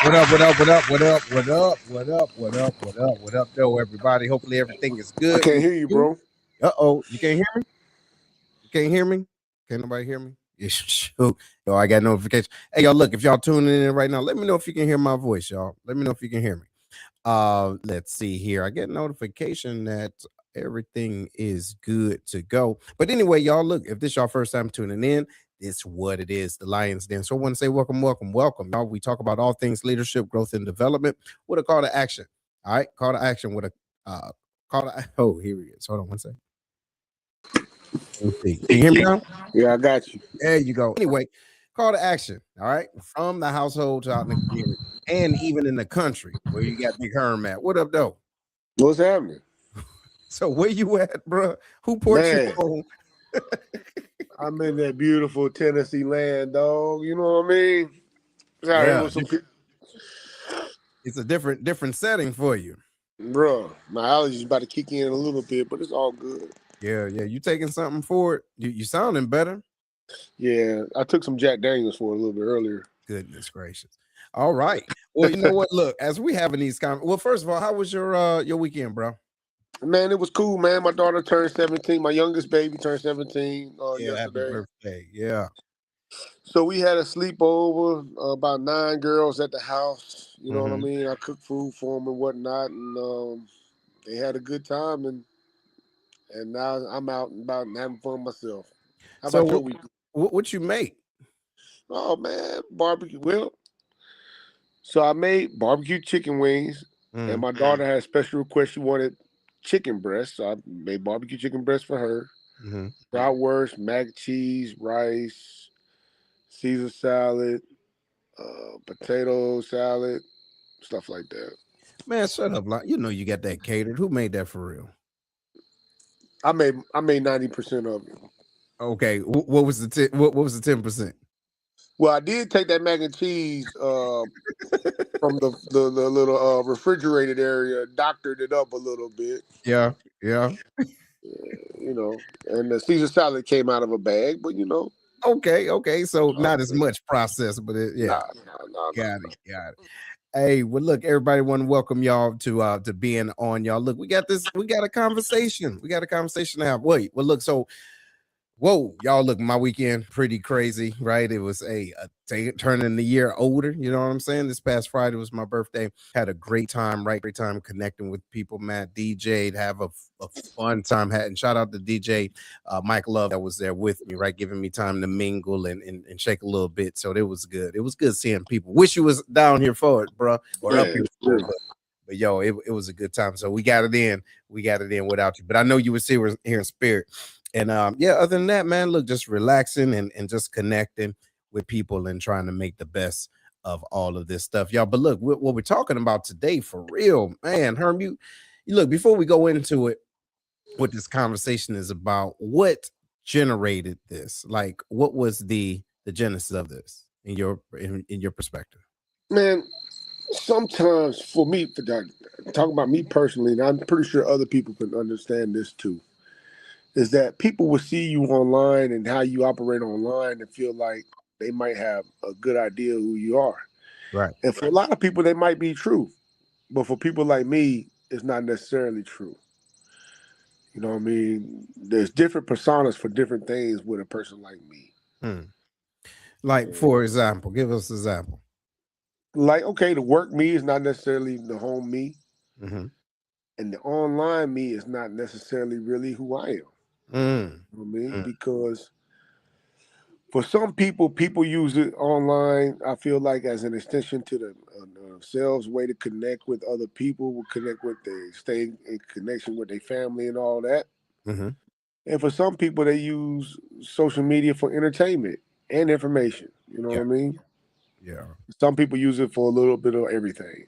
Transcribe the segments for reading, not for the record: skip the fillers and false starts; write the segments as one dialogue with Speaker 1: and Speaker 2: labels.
Speaker 1: What up, what up, what up, what up, what up, what up, what up, what up, what up, though, everybody? Hopefully everything is
Speaker 2: I
Speaker 1: good
Speaker 2: can't
Speaker 1: with
Speaker 2: hear you,
Speaker 1: you.
Speaker 2: bro.
Speaker 1: You can't hear me? You can't hear me? Can't nobody hear me? Yeah, shoot. Yo, I got notification. Hey, y'all, look, if y'all tuning in right now, let me know if you can hear my voice, y'all. Let me know if you can hear me. Let's see here. I get notification that everything is good to go. But anyway, y'all, look, if this y'all first time tuning in, it's what it is, the Lions Den. So I want to say welcome, welcome, welcome. Y'all, we talk about all things leadership, growth, and development with a call to action. All right, call to action with a call to oh, here he is. Hold on one second. Let's see. Can you hear me now?
Speaker 2: Yeah, I got you.
Speaker 1: There you go. Anyway, call to action. All right. From the household to out in the community and even in the country where you got Big Herm at. What up, though?
Speaker 2: What's happening?
Speaker 1: So where you at, bro? Who put you
Speaker 2: Man,
Speaker 1: on?
Speaker 2: I'm in that beautiful Tennessee land, dog. You know what I mean? Out here
Speaker 1: Yeah,
Speaker 2: with some people.
Speaker 1: it's a different setting for you.
Speaker 2: Bro, my allergies about to kick in a little bit, but it's all good.
Speaker 1: Yeah, yeah. You taking something for it? You sounding better.
Speaker 2: Yeah, I took some Jack Daniels for a little bit earlier.
Speaker 1: Goodness gracious. All right. Well, you know what? Look, as we having these well, first of all, how was your weekend, bro?
Speaker 2: Man, it was cool, man. My daughter turned 17. My youngest baby turned 17
Speaker 1: Yeah, happy
Speaker 2: yesterday.
Speaker 1: birthday. Yeah.
Speaker 2: So we had a sleepover, about 9 girls at the house. You know what I
Speaker 1: Mm-hmm.
Speaker 2: mean? I cooked food for them and whatnot, and they had a good time. And now I'm out and about and having fun myself. How
Speaker 1: So
Speaker 2: about your week?
Speaker 1: what you make?
Speaker 2: Oh man, barbecue. Well, so I made barbecue chicken wings, and
Speaker 1: Mm,
Speaker 2: my daughter had a special request. She wanted chicken breast, so I made barbecue chicken breast for her.
Speaker 1: mm-hmm.
Speaker 2: Bratwurst, mac and cheese, rice, Caesar salad, potato salad, stuff like that.
Speaker 1: Man, shut up. Like, you know you got that catered. Who made that for real?
Speaker 2: I made 90% of it.
Speaker 1: Okay. What was the what was the 10%?
Speaker 2: Well, I did take that mac and cheese from the little refrigerated area, doctored it up a little bit,
Speaker 1: Yeah, yeah.
Speaker 2: and the Caesar salad came out of a bag, but
Speaker 1: Okay, okay. So
Speaker 2: all
Speaker 1: not as
Speaker 2: good.
Speaker 1: much process, but yeah, got
Speaker 2: Nah.
Speaker 1: it, got it. Hey, well, look, everybody want to welcome y'all to being on y'all. Look, we got a conversation. We got a conversation to have. Wait, well, look, so whoa, y'all look, my weekend pretty crazy, right? It was turning the year older, you know what I'm saying? This past Friday was my birthday. Had a great time, right? Great time connecting with people, Matt DJ'd, have a fun time. And shout out to DJ Mike Love that was there with me, right? Giving me time to mingle and shake a little bit. So it was good. It was good seeing people. Wish you was down here for it, bro, or up
Speaker 2: Man,
Speaker 1: here for it, but yo, it was a good time. So we got it in. We got it in without you. But I know you was here in spirit. And yeah, other than that, man, look, just relaxing and just connecting with people and trying to make the best of all of this stuff, y'all. But look, what we're talking about today for real, man, Herm, you look, before we go into it, what this conversation is about, what generated this? Like, what was the genesis of this in your perspective?
Speaker 2: man. Sometimes for me, talking about me personally, and I'm pretty sure other people can understand this too, is that people will see you online and how you operate online and feel like they might have a good idea who you are.
Speaker 1: Right.
Speaker 2: And for a lot of people, they might be true. But for people like me, it's not necessarily true. You know what I mean? There's different personas for different things with a person like me.
Speaker 1: Hmm. Like, for example, give us an example.
Speaker 2: Like, okay, the work me is not necessarily the home me,
Speaker 1: Mm-hmm.
Speaker 2: and the online me is not necessarily really who I am.
Speaker 1: Mm.
Speaker 2: You know what I mean?
Speaker 1: Mm.
Speaker 2: Because for some people, people use it online, I feel like, as an extension to themselves, way to connect with other people, will connect with stay in connection with their family and all that.
Speaker 1: Mm-hmm.
Speaker 2: And for some people, they use social media for entertainment and information. You know
Speaker 1: Yeah.
Speaker 2: what I mean?
Speaker 1: Yeah.
Speaker 2: Some people use it for a little bit of everything.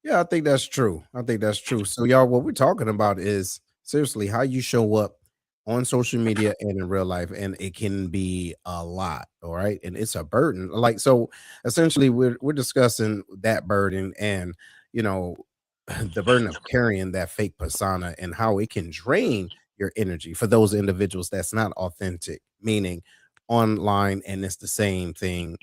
Speaker 1: Yeah, I think that's true. I think that's true. So, y'all, what we're talking about is seriously how you show up on social media and in real life, and it can be a lot. All right, and it's a burden. Like, so, essentially, we're discussing that burden, and you know, the burden of carrying that fake persona and how it can drain your energy for those individuals that's not authentic, meaning online, and it's the same thing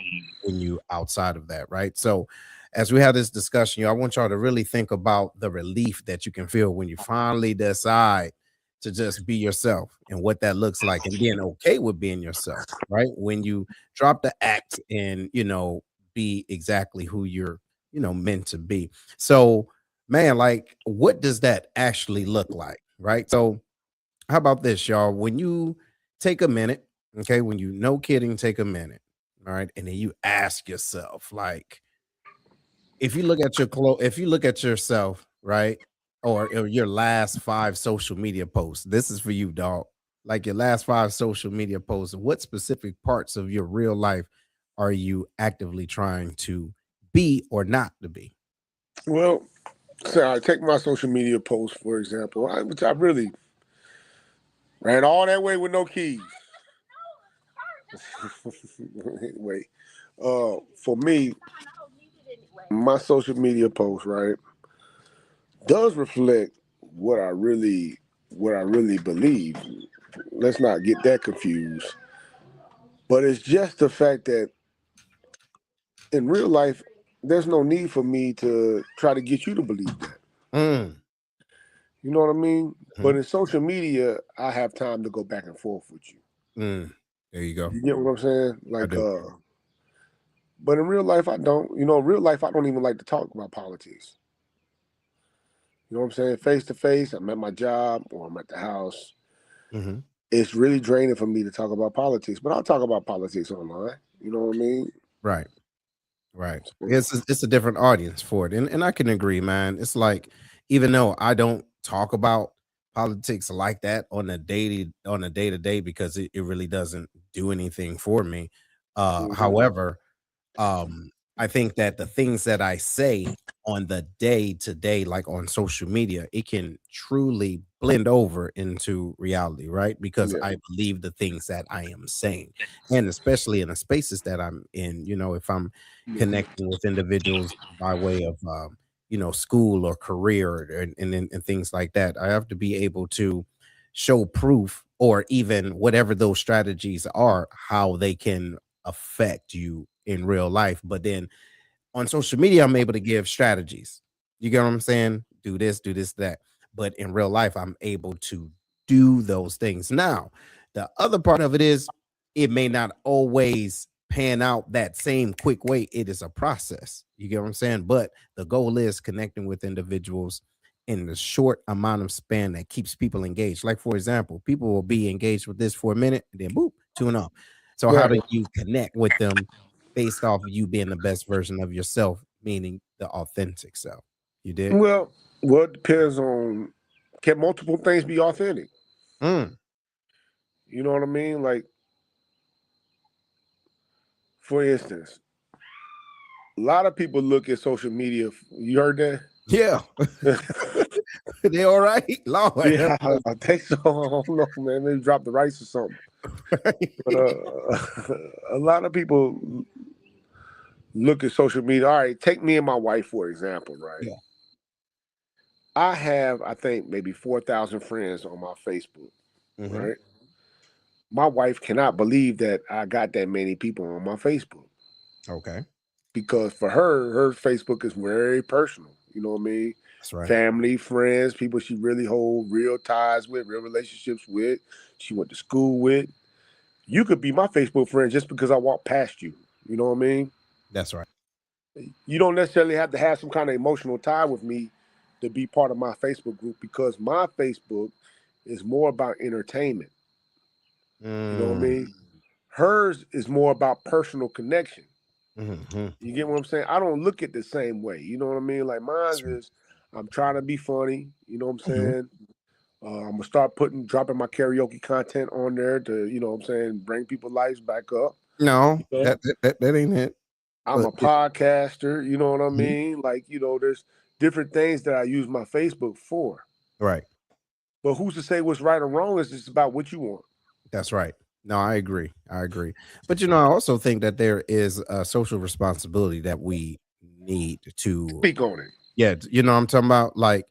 Speaker 1: when you outside of that, right? So as we have this discussion, I want y'all to really think about the relief that you can feel when you finally decide to just be yourself and what that looks like and being okay with being yourself, right? When you drop the act and, be exactly who you're, meant to be. So, man, like, what does that actually look like, right? So, how about this, y'all? When you take a minute, okay, when you no kidding, take a minute, all right, and then you ask yourself, like, if you look at yourself, right, or your last 5 social media posts, this is for you, dog. Like your last 5 social media posts, what specific parts of your real life are you actively trying to be or not to be?
Speaker 2: Well, so I take my social media post for example. Which I really ran all that way with no keys. Anyway, for me, my social media post, right, does reflect what I really believe. Let's not get that confused. But it's just the fact that in real life, there's no need for me to try to get you to believe that.
Speaker 1: Mm,
Speaker 2: You know what I mean? But
Speaker 1: mhm,
Speaker 2: in social media, I have time to go back and forth with you.
Speaker 1: mm. There you go.
Speaker 2: You get what I'm saying?
Speaker 1: I
Speaker 2: Like,
Speaker 1: do.
Speaker 2: but in real life, I don't. Real life, I don't even like to talk about politics. You know what I'm saying? Face to face, I'm at my job or I'm at the house.
Speaker 1: Hmm.
Speaker 2: It's really draining for me to talk about politics, but I'll talk about politics online. You know what I mean?
Speaker 1: Right. Right.
Speaker 2: So,
Speaker 1: It's a different audience for it. And I can agree, man. It's like, even though I don't talk about politics like that on a day to day, because it really doesn't do anything for me.
Speaker 2: mhm.
Speaker 1: However, I think that the things that I say on the day to day, like on social media, it can truly blend over into reality, right? Because
Speaker 2: Yeah.
Speaker 1: I believe the things that I am saying. And especially in the spaces that I'm in, if I'm
Speaker 2: Mhm.
Speaker 1: connecting with individuals by way of, school or career and things like that, I have to be able to show proof, or even whatever those strategies are, how they can affect you in real life. But then on social media, I'm able to give strategies. You get what I'm saying? Do this, that. But in real life, I'm able to do those things. Now, the other part of it is, it may not always pan out that same quick way. It is a process. You get what I'm saying? But the goal is connecting with individuals in the short amount of span that keeps people engaged. Like, for example, people will be engaged with this for a minute and then boop, tune off. So how do
Speaker 2: Right.
Speaker 1: you connect with them based off of you being the best version of yourself, meaning the authentic self? You did?
Speaker 2: Well, it depends on, can multiple things be authentic?
Speaker 1: Mm,
Speaker 2: You know what I mean? Like, for instance, a lot of people look at social media. You heard that?
Speaker 1: yeah. They all right? Lord have
Speaker 2: Yeah, I think so. I don't know, man. Maybe drop the rice or something. But
Speaker 1: mercy.
Speaker 2: a lot of people look at social media. All right, take me and my wife for example, right?
Speaker 1: Yeah.
Speaker 2: I have, I think, maybe 4,000 friends on my Facebook,
Speaker 1: Hmm.
Speaker 2: right? My wife cannot believe that I got that many people on my Facebook
Speaker 1: Okay.
Speaker 2: because for her Facebook is very personal. You know what I mean?
Speaker 1: That's right.
Speaker 2: Family, friends, people she really hold real ties with, real relationships with, she went to school with. You could be my Facebook friend just because I walked past you. You know what I mean?
Speaker 1: That's right.
Speaker 2: You don't necessarily have to have some kind of emotional tie with me to be part of my Facebook group because my Facebook is more about entertainment. You know what I
Speaker 1: Mm,
Speaker 2: mean? Hers is more about personal connection.
Speaker 1: hmm.
Speaker 2: You get what I'm saying? I don't look at the same way. You know what I mean? Like
Speaker 1: That's
Speaker 2: mine
Speaker 1: right.
Speaker 2: is, I'm trying to be funny. You know what I'm
Speaker 1: Mhm.
Speaker 2: saying? I'm gonna start dropping my karaoke content on there to, you know what I'm saying, bring people lives back up.
Speaker 1: No,
Speaker 2: You know,
Speaker 1: that ain't it.
Speaker 2: I'm
Speaker 1: But
Speaker 2: a podcaster. You know what I
Speaker 1: Mhm.
Speaker 2: mean? Like, there's different things that I use my Facebook for.
Speaker 1: Right.
Speaker 2: But who's to say what's right or wrong? Is just about what you want.
Speaker 1: That's right. No, I agree. I agree. But I also think that there is a social responsibility that we need to,
Speaker 2: Speak on it.
Speaker 1: yeah, I'm talking about, like,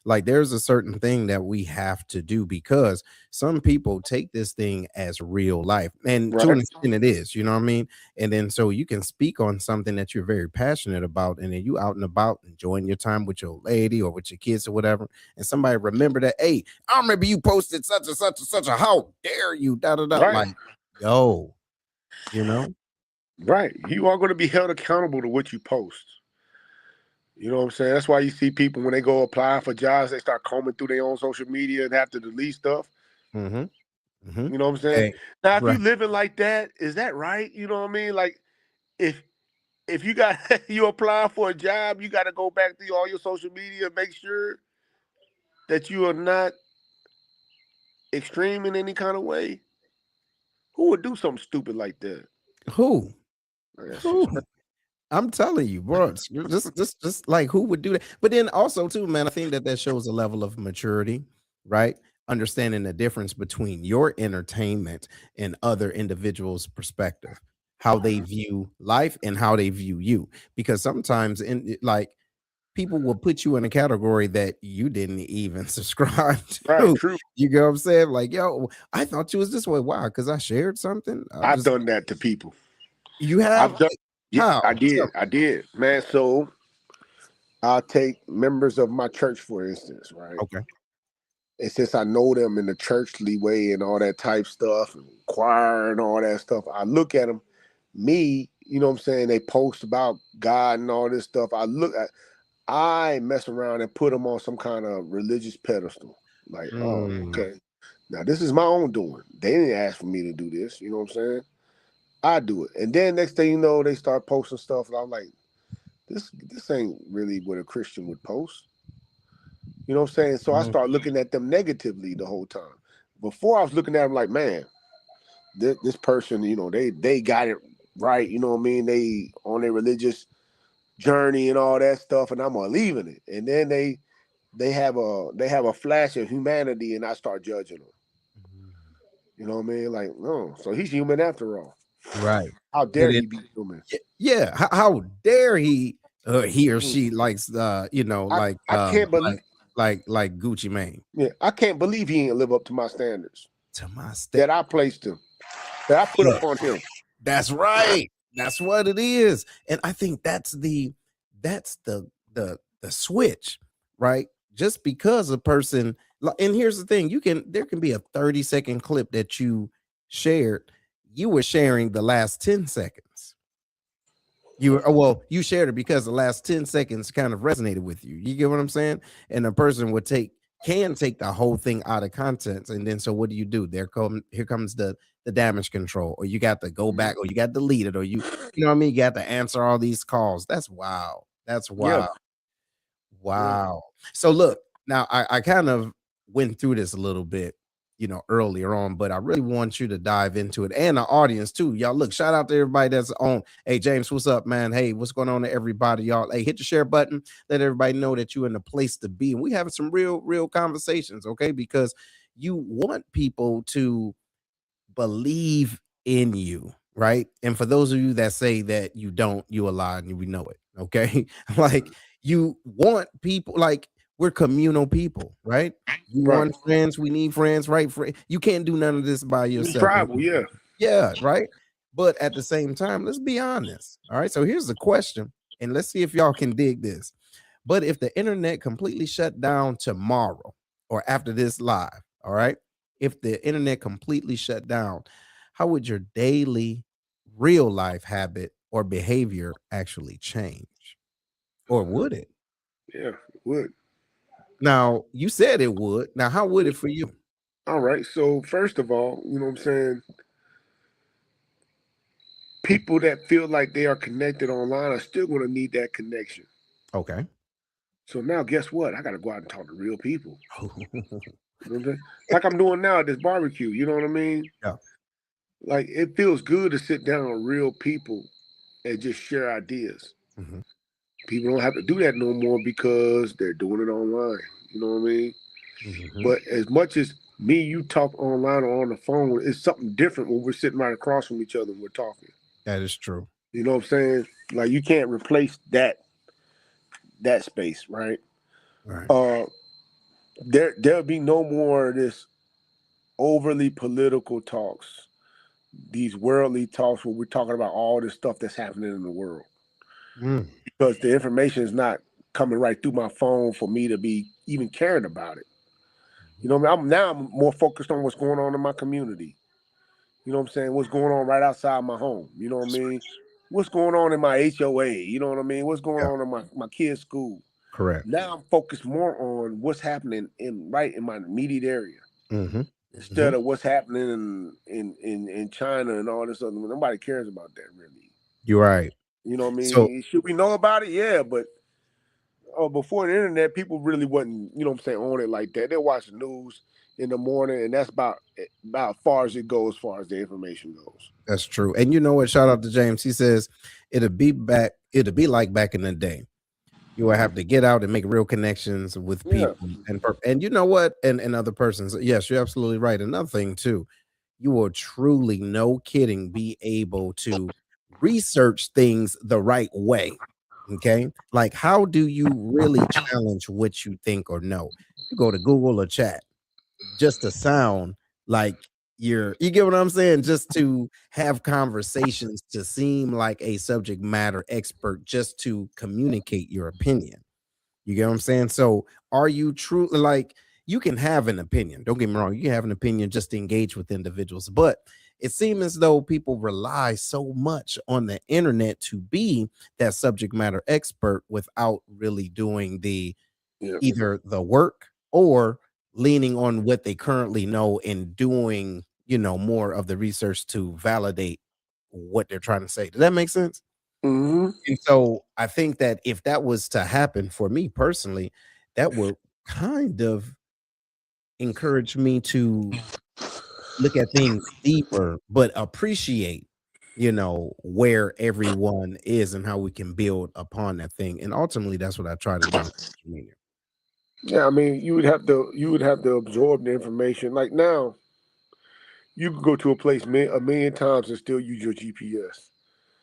Speaker 1: Like there's a certain thing that we have to do because some people take this thing as real life. And to
Speaker 2: Right.
Speaker 1: an extent it is, you know what I mean? And then so you can speak on something that you're very passionate about, and then you out and about enjoying your time with your lady or with your kids or whatever. And somebody remember that, hey, I remember you posted such and such and such a how dare you, da da da.
Speaker 2: Right.
Speaker 1: Like, yo, you know?
Speaker 2: Right. You are going to be held accountable to what you post. You know what I'm saying? That's why you see people when they go apply for jobs, they start combing through their own social media and have to delete stuff.
Speaker 1: Mm-hmm. Mm-hmm.
Speaker 2: You know what I'm saying?
Speaker 1: Hey,
Speaker 2: Now, if you
Speaker 1: right.
Speaker 2: living like that, is that right? You know what I mean? Like, if you got you apply for a job, you got to go back through all your social media and make sure that you are not extreme in any kind of way. Who would do something stupid like that?
Speaker 1: Who?
Speaker 2: Man, that shit's
Speaker 1: Who?
Speaker 2: crazy.
Speaker 1: I'm telling you, bro. Just like who would do that? But then also too, man, I think that that shows a level of maturity, right? Understanding the difference between your entertainment and other individuals' perspective, how they view life and how they view you. Because sometimes, like people will put you in a category that you didn't even subscribe
Speaker 2: Right,
Speaker 1: to.
Speaker 2: true.
Speaker 1: You get what I'm saying? Like, yo, I thought you was this way. Why? Because I shared something. I
Speaker 2: I've
Speaker 1: just
Speaker 2: done that to people.
Speaker 1: you have
Speaker 2: I've done. Yeah, I
Speaker 1: how?
Speaker 2: did. I did, man. So I'll take members of my church, for instance, right?
Speaker 1: Okay.
Speaker 2: And since I know them in the churchly way and all that type stuff, and choir and all that stuff, I look at them. Me, you know what I'm saying? They post about God and all this stuff. I mess around and put them on some kind of religious pedestal. Like, oh,
Speaker 1: Mm.
Speaker 2: okay. Now this is my own doing. They didn't ask for me to do this. You know what I'm saying? I do it. And then next thing you know, they start posting stuff, and I'm like, this ain't really what a Christian would post. You know what I'm saying? So I
Speaker 1: Mm.
Speaker 2: start looking at them negatively the whole time. Before I was looking at them like, man, this person, you know, they got it right. You know what I mean? They on their religious journey and all that stuff, and I'm leaving it. And then they have a flash of humanity, and I start judging them. You know what I mean? Like, no, so he's human after all.
Speaker 1: Right.
Speaker 2: How
Speaker 1: And
Speaker 2: dare
Speaker 1: it,
Speaker 2: he be human?
Speaker 1: yeah. How dare he or
Speaker 2: Mm.
Speaker 1: she likes
Speaker 2: I I can't believe
Speaker 1: like Gucci Mane
Speaker 2: yeah, I can't believe he ain't live up to my standards
Speaker 1: to my state.
Speaker 2: that I placed him, that I put upon him.
Speaker 1: That's right. That's what it is. And I think that's the switch, right? Just because a person and here's the thing, there can be a 30-second clip that you shared. You were sharing the last 10 seconds. You shared it because the last 10 seconds kind of resonated with you. You get what I'm saying? And a person can take the whole thing out of context. And then so what do? Here comes the damage control, or you got to go back, or you got to delete it, or you know what I mean? You got to answer all these calls. That's wow. That's
Speaker 2: Yeah,
Speaker 1: wow.
Speaker 2: yeah.
Speaker 1: Wow. So look, now I kind of went through this a little bit, earlier on, but I really want you to dive into it and the audience too. Y'all look, shout out to everybody that's on. Hey, James, what's up, man? Hey, what's going on to everybody? Y'all, hey, hit the share button. Let everybody know that you're in the place to be. And we having some real conversations, okay? Because you want people to believe in you, right? And for those of you that say that you don't, you a lie and we know it. Okay. Like you want people like we're communal people, right? You
Speaker 2: Right.
Speaker 1: want friends, we need friends, right? You can't do none of this by
Speaker 2: It's
Speaker 1: yourself.
Speaker 2: tribal, yeah.
Speaker 1: Yeah, right. But at the same time, let's be honest. All right. So here's the question, and let's see if y'all can dig this. But if the internet completely shut down tomorrow or after this live, all right, if the internet completely shut down, how would your daily real life habit or behavior actually change? Or would it?
Speaker 2: Yeah, it would.
Speaker 1: Now, you said it would. Now, how would it for you?
Speaker 2: All right. So first of all, you know what I'm saying? People that feel like they are connected online are still going to need that connection.
Speaker 1: Okay.
Speaker 2: So now, guess what? I got to go out and talk to real people. You know what I'm saying? Like I'm doing now at this barbecue. You know what I mean?
Speaker 1: Yeah.
Speaker 2: Like it feels good to sit down with real people and just share ideas.
Speaker 1: Mhm,
Speaker 2: People don't have to do that no more because they're doing it online. You know what I mean?
Speaker 1: mhm.
Speaker 2: But as much as me, you talk online or on the phone, it's something different when we're sitting right across from each other and we're talking.
Speaker 1: That is true.
Speaker 2: You know what I'm saying? Like you can't replace that space, right?
Speaker 1: Right.
Speaker 2: Uh, there'll be no more of this overly political talks, these worldly talks where we're talking about all this stuff that's happening in the world.
Speaker 1: Mm.
Speaker 2: Because the information is not coming right through my phone for me to be even caring about it. You know what I mean? I'm more focused on what's going on in my community. You know what I'm saying? What's going on right outside my home? You know what I
Speaker 1: That's
Speaker 2: mean? What's going on in my HOA? You know what I mean? What's going
Speaker 1: yeah,
Speaker 2: on in my kids' school?
Speaker 1: correct.
Speaker 2: Now I'm focused more on what's happening in my immediate area
Speaker 1: Mm-hmm. Mm-hmm.
Speaker 2: instead of what's happening in China and all this other. Nobody cares about that really.
Speaker 1: You're right.
Speaker 2: You know what I
Speaker 1: So
Speaker 2: mean? Should we know about it? Yeah, but before the internet, people really wasn't, you know what I'm saying, on it like that. They watch the news in the morning, and that's about far as it goes, as far as the information goes.
Speaker 1: that's true. And you know what? Shout out to James. He says it'll be like back in the day. You will have to get out and make real connections with
Speaker 2: Yeah.
Speaker 1: people and you know what? And other persons. Yes, you're absolutely right. Another thing too, you will truly, no kidding, be able to research things the right way. Okay. Like, how do you really challenge what you think or know? You go to Google or chat just to sound like you get what I'm saying? Just to have conversations, to seem like a subject matter expert, just to communicate your opinion. You get what I'm saying? So are you truly like you can have an opinion. Don't get me wrong. You can have an opinion just to engage with individuals, but it seems as though people rely so much on the internet to be that subject matter expert without really doing the
Speaker 2: Yeah.
Speaker 1: either the work or leaning on what they currently know and doing, more of the research to validate what they're trying to say. Does that make sense?
Speaker 2: Hmm.
Speaker 1: And so I think that if that was to happen for me personally, that would kind of encourage me to look at things deeper, but appreciate, where everyone is and how we can build upon that thing. And ultimately, that's what I try to do on social media.
Speaker 2: Yeah, I mean, you would have to absorb the information. Like now, you could go to a place a million times and still use your GPS.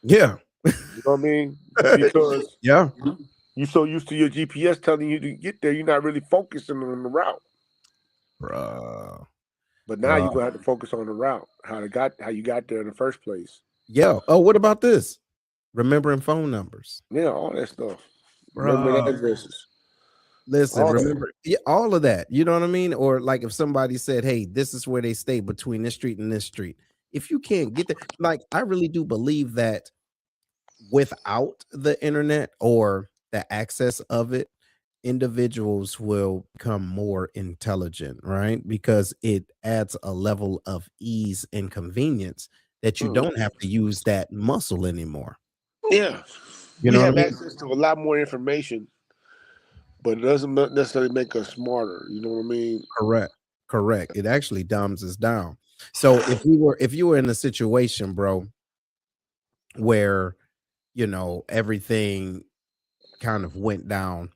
Speaker 1: Yeah.
Speaker 2: You know what I mean? Because
Speaker 1: Yeah.
Speaker 2: you're so used to your GPS telling you to get there, you're not really focusing on the route.
Speaker 1: Bruh.
Speaker 2: But now you're
Speaker 1: Bruh.
Speaker 2: gonna have to focus on the route, how you got there in the first place.
Speaker 1: Yeah. Oh, what about this? Remembering phone numbers.
Speaker 2: Yeah, all that stuff. Remembering
Speaker 1: Bruh.
Speaker 2: addresses,
Speaker 1: Listen,
Speaker 2: all that.
Speaker 1: remember all of that. You know what I mean? Or like if somebody said, "Hey, this is where they stay between this street and this street." If you can't get there, like I really do believe that without the internet or the access of it, individuals will become more intelligent, right? Because it adds a level of ease and convenience that you
Speaker 2: Mhm.
Speaker 1: don't have to use that muscle anymore.
Speaker 2: Yeah,
Speaker 1: You
Speaker 2: we
Speaker 1: know what I
Speaker 2: have
Speaker 1: mean?
Speaker 2: access to a lot more information, but it doesn't necessarily make us smarter. You know what I mean?
Speaker 1: Correct. Correct. It actually dumbs us down. So if you were in a situation, bro, where everything kind of went down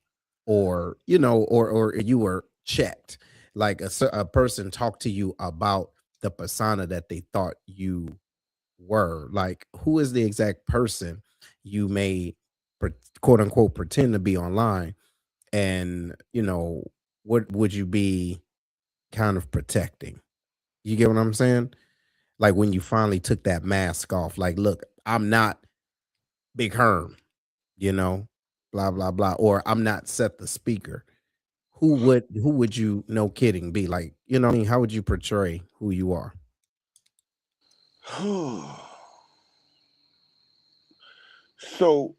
Speaker 1: or or you were checked, like a person talked to you about the persona that they thought you were, like who is the exact person you may pre- quote unquote pretend to be online, and what would you be kind of protecting? You get what I'm saying? Like when you finally took that mask off, like, look, I'm not Big Herm, you know, blah blah blah, or I'm not Set the Speaker. Who would you, no kidding, be like? What I mean? How would you portray who you are?
Speaker 2: So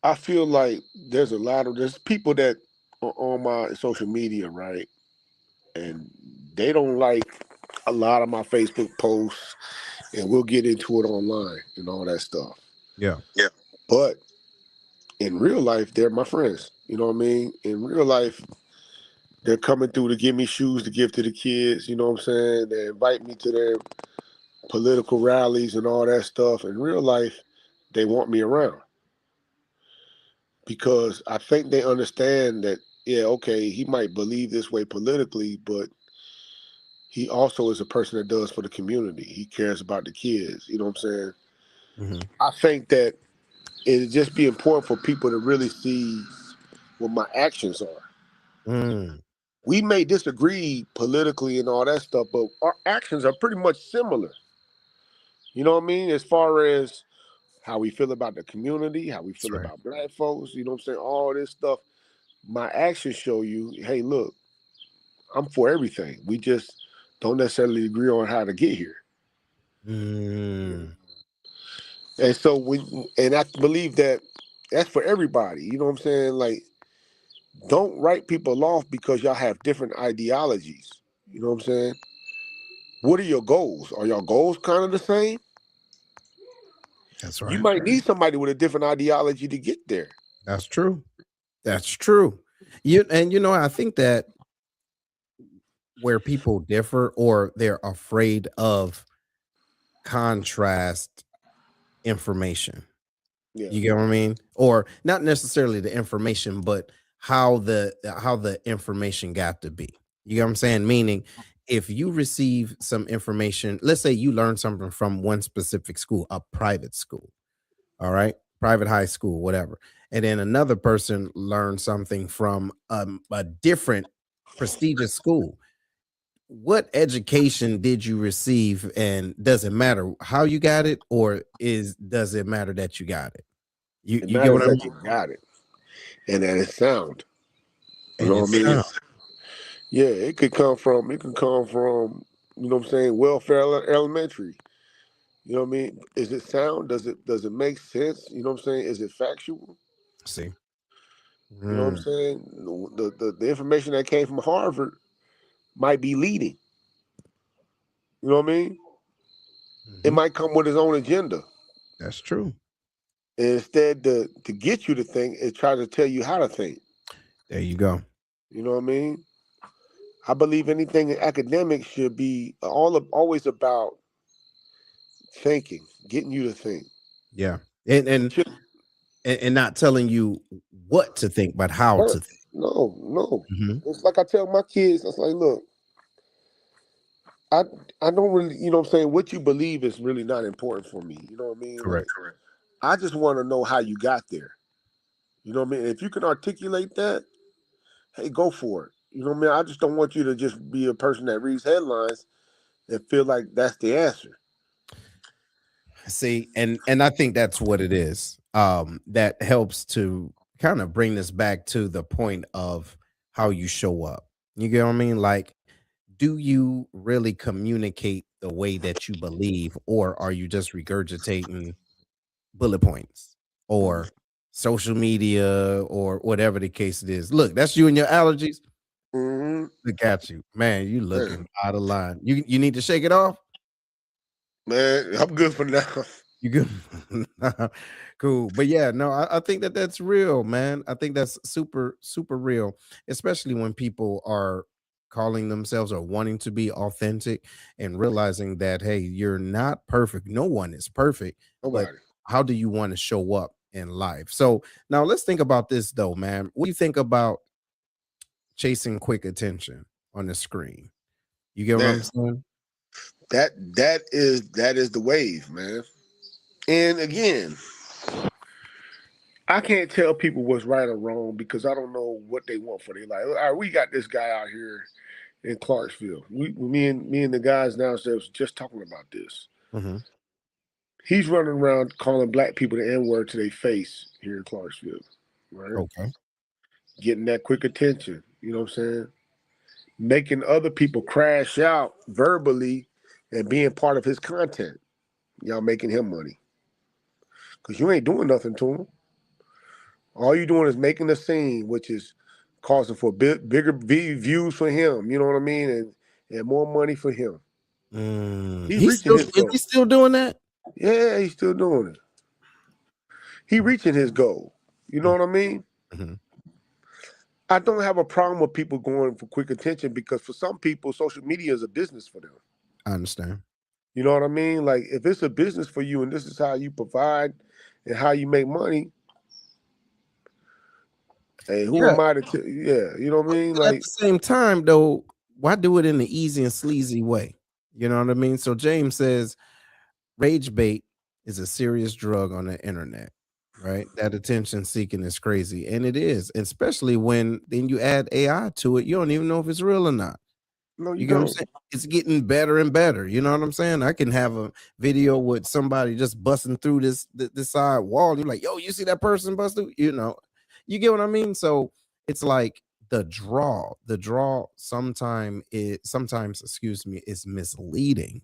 Speaker 2: I feel like there's people that are on my social media, right? And they don't like a lot of my Facebook posts, and we'll get into it online and all that stuff.
Speaker 1: Yeah.
Speaker 2: Yeah. But in real life, they're my friends. You know what I mean? In real life, they're coming through to give me shoes to give to the kids. You know what I'm saying? They invite me to their political rallies and all that stuff. In real life, they want me around because I think they understand that, yeah, okay, he might believe this way politically, but he also is a person that does for the community. He cares about the kids. You know what I'm saying?
Speaker 1: Hmm.
Speaker 2: I think that it'd just be important for people to really see what my actions are.
Speaker 1: Mm.
Speaker 2: We may disagree politically and all that stuff, but our actions are pretty much similar. You know what I mean? As far as how we feel about the community, how we
Speaker 1: That's
Speaker 2: feel
Speaker 1: right.
Speaker 2: about black folks, you know what I'm saying? All this stuff. My actions show you, hey, look, I'm for everything. We just don't necessarily agree on how to get here.
Speaker 1: Mm,
Speaker 2: And so and I believe that that's for everybody. You know what I'm saying? Like, don't write people off because y'all have different ideologies. You know what I'm saying? What are your goals? Are your goals kind of the same?
Speaker 1: that's
Speaker 2: You
Speaker 1: right.
Speaker 2: might need somebody with a different ideology to get there.
Speaker 1: That's true. That's true. I think that where people differ or they're afraid of contrast information.
Speaker 2: Yeah.
Speaker 1: You get what I mean? Or not necessarily the information, but how the information got to be. You get what I'm saying? Meaning, if you receive some information, let's say you learn something from one specific school, a private school, all right, private high school, whatever, and then another person learned something from a different prestigious school. What education did you receive, and does it matter how you got it, or does it matter that you got it? You
Speaker 2: It
Speaker 1: you get what
Speaker 2: matters
Speaker 1: I
Speaker 2: that
Speaker 1: mean?
Speaker 2: you got it and that it's sound. You
Speaker 1: And
Speaker 2: know what I
Speaker 1: it's
Speaker 2: mean? Yeah, it can come from, you know what I'm saying, welfare elementary. You know what I mean? Is it sound? Does it make sense? You know what I'm saying? Is it factual?
Speaker 1: see.
Speaker 2: You know what I'm
Speaker 1: Mm,
Speaker 2: saying? The information that came from Harvard might be leading. You know what I mean? It
Speaker 1: mhm.
Speaker 2: might come with its own agenda.
Speaker 1: That's true.
Speaker 2: And instead to get you to think, it tries to tell you how to think.
Speaker 1: There you go.
Speaker 2: You know what I mean? I believe anything in academics should be always about thinking, getting you to think.
Speaker 1: Yeah. And
Speaker 2: It
Speaker 1: and
Speaker 2: should,
Speaker 1: and not telling you what to think, but how to think.
Speaker 2: no.
Speaker 1: Mhm.
Speaker 2: It's like I tell my kids, it's like, look, I I don't really, you know what I'm saying, what you believe is really not important for me. You know what I mean? Like,
Speaker 1: Correct.
Speaker 2: I just want to know how you got there. You know what I mean? If you can articulate that, hey, go for it. You know what I mean? I just don't want you to just be a person that reads headlines and feel like that's the answer.
Speaker 1: See, and I think that's what it is. That helps to kind of bring this back to the point of how you show up. You get what I mean? Like, do you really communicate the way that you believe, or are you just regurgitating bullet points or social media or whatever the case it is? Look, that's you and your allergies.
Speaker 2: Mm-hmm.
Speaker 1: Look at you, man. You
Speaker 2: Man,
Speaker 1: looking out of line. You need to shake it off.
Speaker 2: man, I'm good for now.
Speaker 1: You good? Cool. But yeah, no, I think that that's real, man. I think that's super, super real, especially when people are calling themselves or wanting to be authentic and realizing that, hey, you're not perfect. No one is perfect, but
Speaker 2: Nobody.
Speaker 1: how do you want to show up in life? So now let's think about this, though, man. What do you think about chasing quick attention on the screen? You get what I'm
Speaker 2: Man,
Speaker 1: saying?
Speaker 2: that is the wave, man. And again, I can't tell people what's right or wrong because I don't know what they want for their life. All right, we got this guy out here in Clarksville. Me and the guys downstairs just talking about this.
Speaker 1: Hmm.
Speaker 2: He's running around calling black people the N word to their face here in Clarksville, right?
Speaker 1: Okay.
Speaker 2: Getting that quick attention. You know what I'm saying? Making other people crash out verbally and being part of his content. Y'all making him money because you ain't doing nothing to him. All you doing is making a scene, which is causing for bigger views for him. You know what I mean, and more money for him. He
Speaker 1: He's
Speaker 2: reaching
Speaker 1: still
Speaker 2: his
Speaker 1: is
Speaker 2: goal.
Speaker 1: he still doing that?
Speaker 2: Yeah, he's still doing it. He reaching his goal. You know what I mean?
Speaker 1: Mhm.
Speaker 2: I don't have a problem with people going for quick attention because for some people, social media is a business for them.
Speaker 1: I understand.
Speaker 2: You know what I mean? Like if it's a business for you and this is how you provide and how you make money, hey, who
Speaker 1: Yeah,
Speaker 2: am I to tell? Yeah, you know what I mean?
Speaker 1: but at
Speaker 2: Like,
Speaker 1: the same time, though, why do it in the easy and sleazy way? You know what I mean? So James says rage bait is a serious drug on the internet. right? That attention seeking is crazy. And it is, especially when then you add AI to it. You don't even know if it's real or not.
Speaker 2: No, you
Speaker 1: You get what I'm
Speaker 2: don't.
Speaker 1: saying? It's getting better and better. You know what I'm saying? I can have a video with somebody just busting through this side wall. You're like, yo, you see that person bust through? You know, you get what I mean? So it's like the draw sometimes, excuse me, is misleading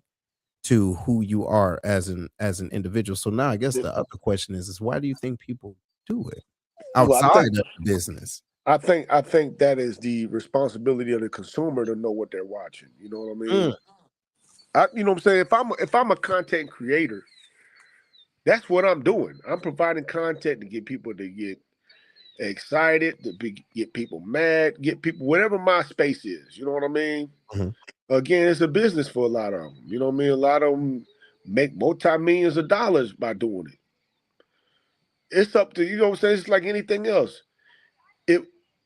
Speaker 1: to who you are as an individual. So now I guess the other question is why do you think people do it
Speaker 2: Well,
Speaker 1: outside of business?
Speaker 2: I think that is the responsibility of the consumer to know what they're watching. You know what I
Speaker 1: Mm,
Speaker 2: mean? You know what I'm saying? If I'm a content creator, that's what I'm doing. I'm providing content to get people to get excited, get people mad, get people whatever my space is. You know what I mean?
Speaker 1: mhm,
Speaker 2: Again, it's a business for a lot of them. You know what I mean? A lot of them make multi-millions of dollars by doing it. It's up to you know what I'm saying. It's like anything else. It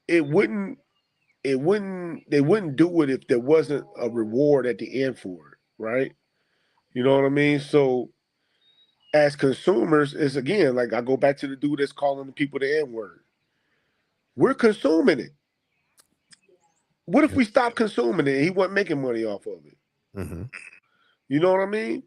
Speaker 2: it wouldn't they wouldn't do it if there wasn't a reward at the end for it, right? You know what I mean? So as consumers, it's again like I go back to the dude that's calling the people the N word. We're consuming it. What if
Speaker 1: yeah,
Speaker 2: we stopped consuming it and he wasn't making money off of it?
Speaker 1: mhm.
Speaker 2: You know what I mean?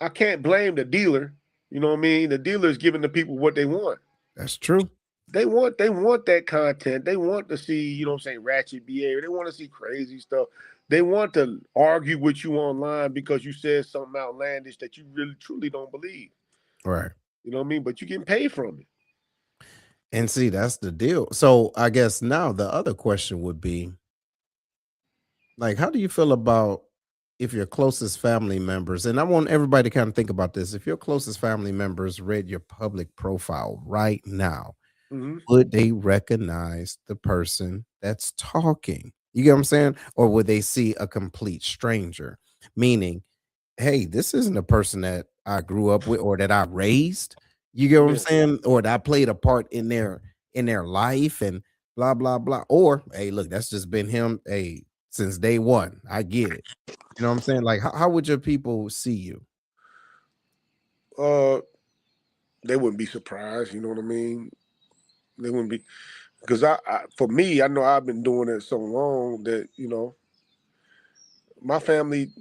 Speaker 2: I can't blame the dealer. You know what I mean? The dealer is giving the people what they want.
Speaker 1: That's true.
Speaker 2: They want that content. They want to see, you know what I'm saying, ratchet behavior. They want to see crazy stuff. They want to argue with you online because you said something outlandish that you really truly don't believe.
Speaker 1: Right.
Speaker 2: You know what I mean? But you're getting paid from it.
Speaker 1: And see, that's the deal. So I guess now the other question would be like, how do you feel about if your closest family members, and I want everybody to kind of think about this, if your closest family members read your public profile right now,
Speaker 2: Hmm.
Speaker 1: would they recognize the person that's talking? You get what I'm saying? Or would they see a complete stranger? Meaning, hey, this isn't a person that I grew up with or that I raised. You get what I'm
Speaker 2: Yeah.
Speaker 1: saying? Or that I played a part in their life and blah blah blah. Or hey, look, that's just been him. Hey, since day one. I get it. You know what I'm saying? Like, how would your people see you?
Speaker 2: Uh, they wouldn't be surprised. You know what I mean? They wouldn't be because for me, I know I've been doing it so long that my family,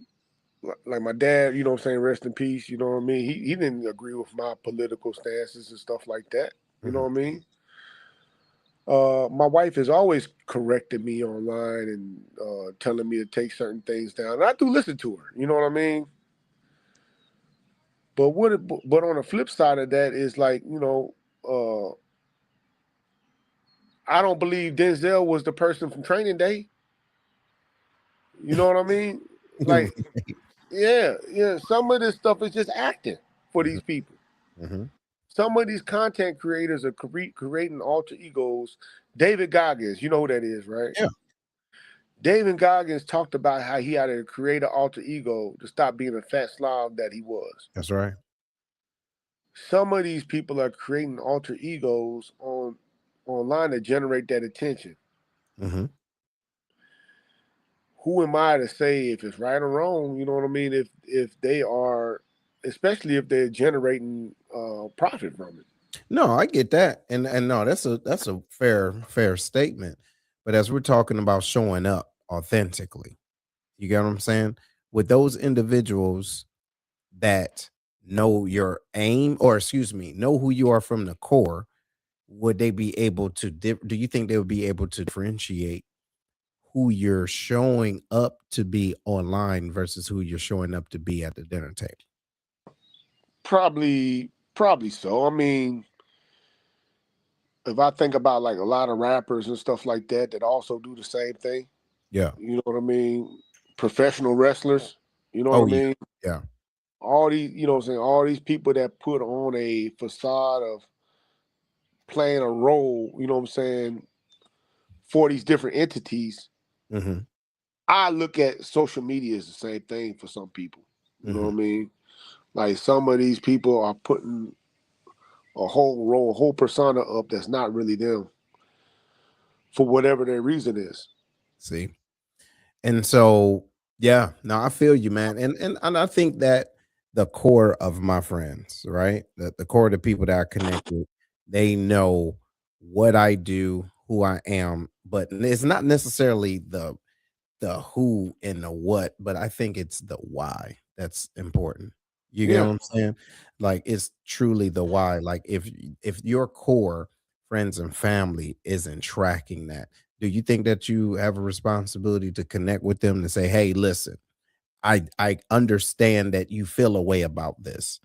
Speaker 2: like my dad, you know what I'm saying, rest in peace. You know what I mean? He didn't agree with my political stances and stuff like that. You know
Speaker 1: Mhm.
Speaker 2: what I mean? My wife has always corrected me online and telling me to take certain things down. And I do listen to her. You know what I mean? But on the flip side of that is like uh, I don't believe Denzel was the person from Training Day. You know what I mean? Like, yeah, yeah. Some of this stuff is just acting for
Speaker 1: Mhm,
Speaker 2: these people.
Speaker 1: mhm.
Speaker 2: Some of these content creators are creating alter egos. David Goggins, you know who that is, right?
Speaker 1: Yeah,
Speaker 2: David Goggins talked about how he had to create an alter ego to stop being a fat slob that he was.
Speaker 1: that's right.
Speaker 2: Some of these people are creating alter egos online to generate that attention.
Speaker 1: Mhm.
Speaker 2: Who am I to say if it's right or wrong? You know what I mean? If they are, especially if they're generating profit from it.
Speaker 1: No, I get that, and no, that's a fair statement. But as we're talking about showing up authentically, you get what I'm saying? With those individuals that know your aim, or excuse me, know who you are from the core, would they be able to? Do you think they would be able to differentiate who you're showing up to be online versus who you're showing up to be at the dinner table?
Speaker 2: Probably so. I mean, if I think about like a lot of rappers and stuff like that that also do the same thing,
Speaker 1: Yeah.
Speaker 2: you know what I mean? Professional wrestlers, you know what
Speaker 1: Oh
Speaker 2: I
Speaker 1: yeah.
Speaker 2: mean?
Speaker 1: Yeah.
Speaker 2: All these, you know what I'm saying, all these people that put on a facade of playing a role, you know what I'm saying, for these different entities.
Speaker 1: Hmm.
Speaker 2: I look at social media as the same thing for some people. You know
Speaker 1: Hmm.
Speaker 2: what I mean? Like some of these people are putting a whole role, a whole persona up that's not really them for whatever their reason is.
Speaker 1: See. And so, yeah, no, I feel you, man, and I think that the core of my friends, right? The core of the people that I connect with, they know what I do, who I am, but it's not necessarily the who and the what, but I think it's the why that's important. You get
Speaker 2: Yeah,
Speaker 1: what I'm saying? Like it's truly the why. Like if your core friends and family isn't tracking that, do you think that you have a responsibility to connect with them to say, "Hey, listen, I understand that you feel a way about this,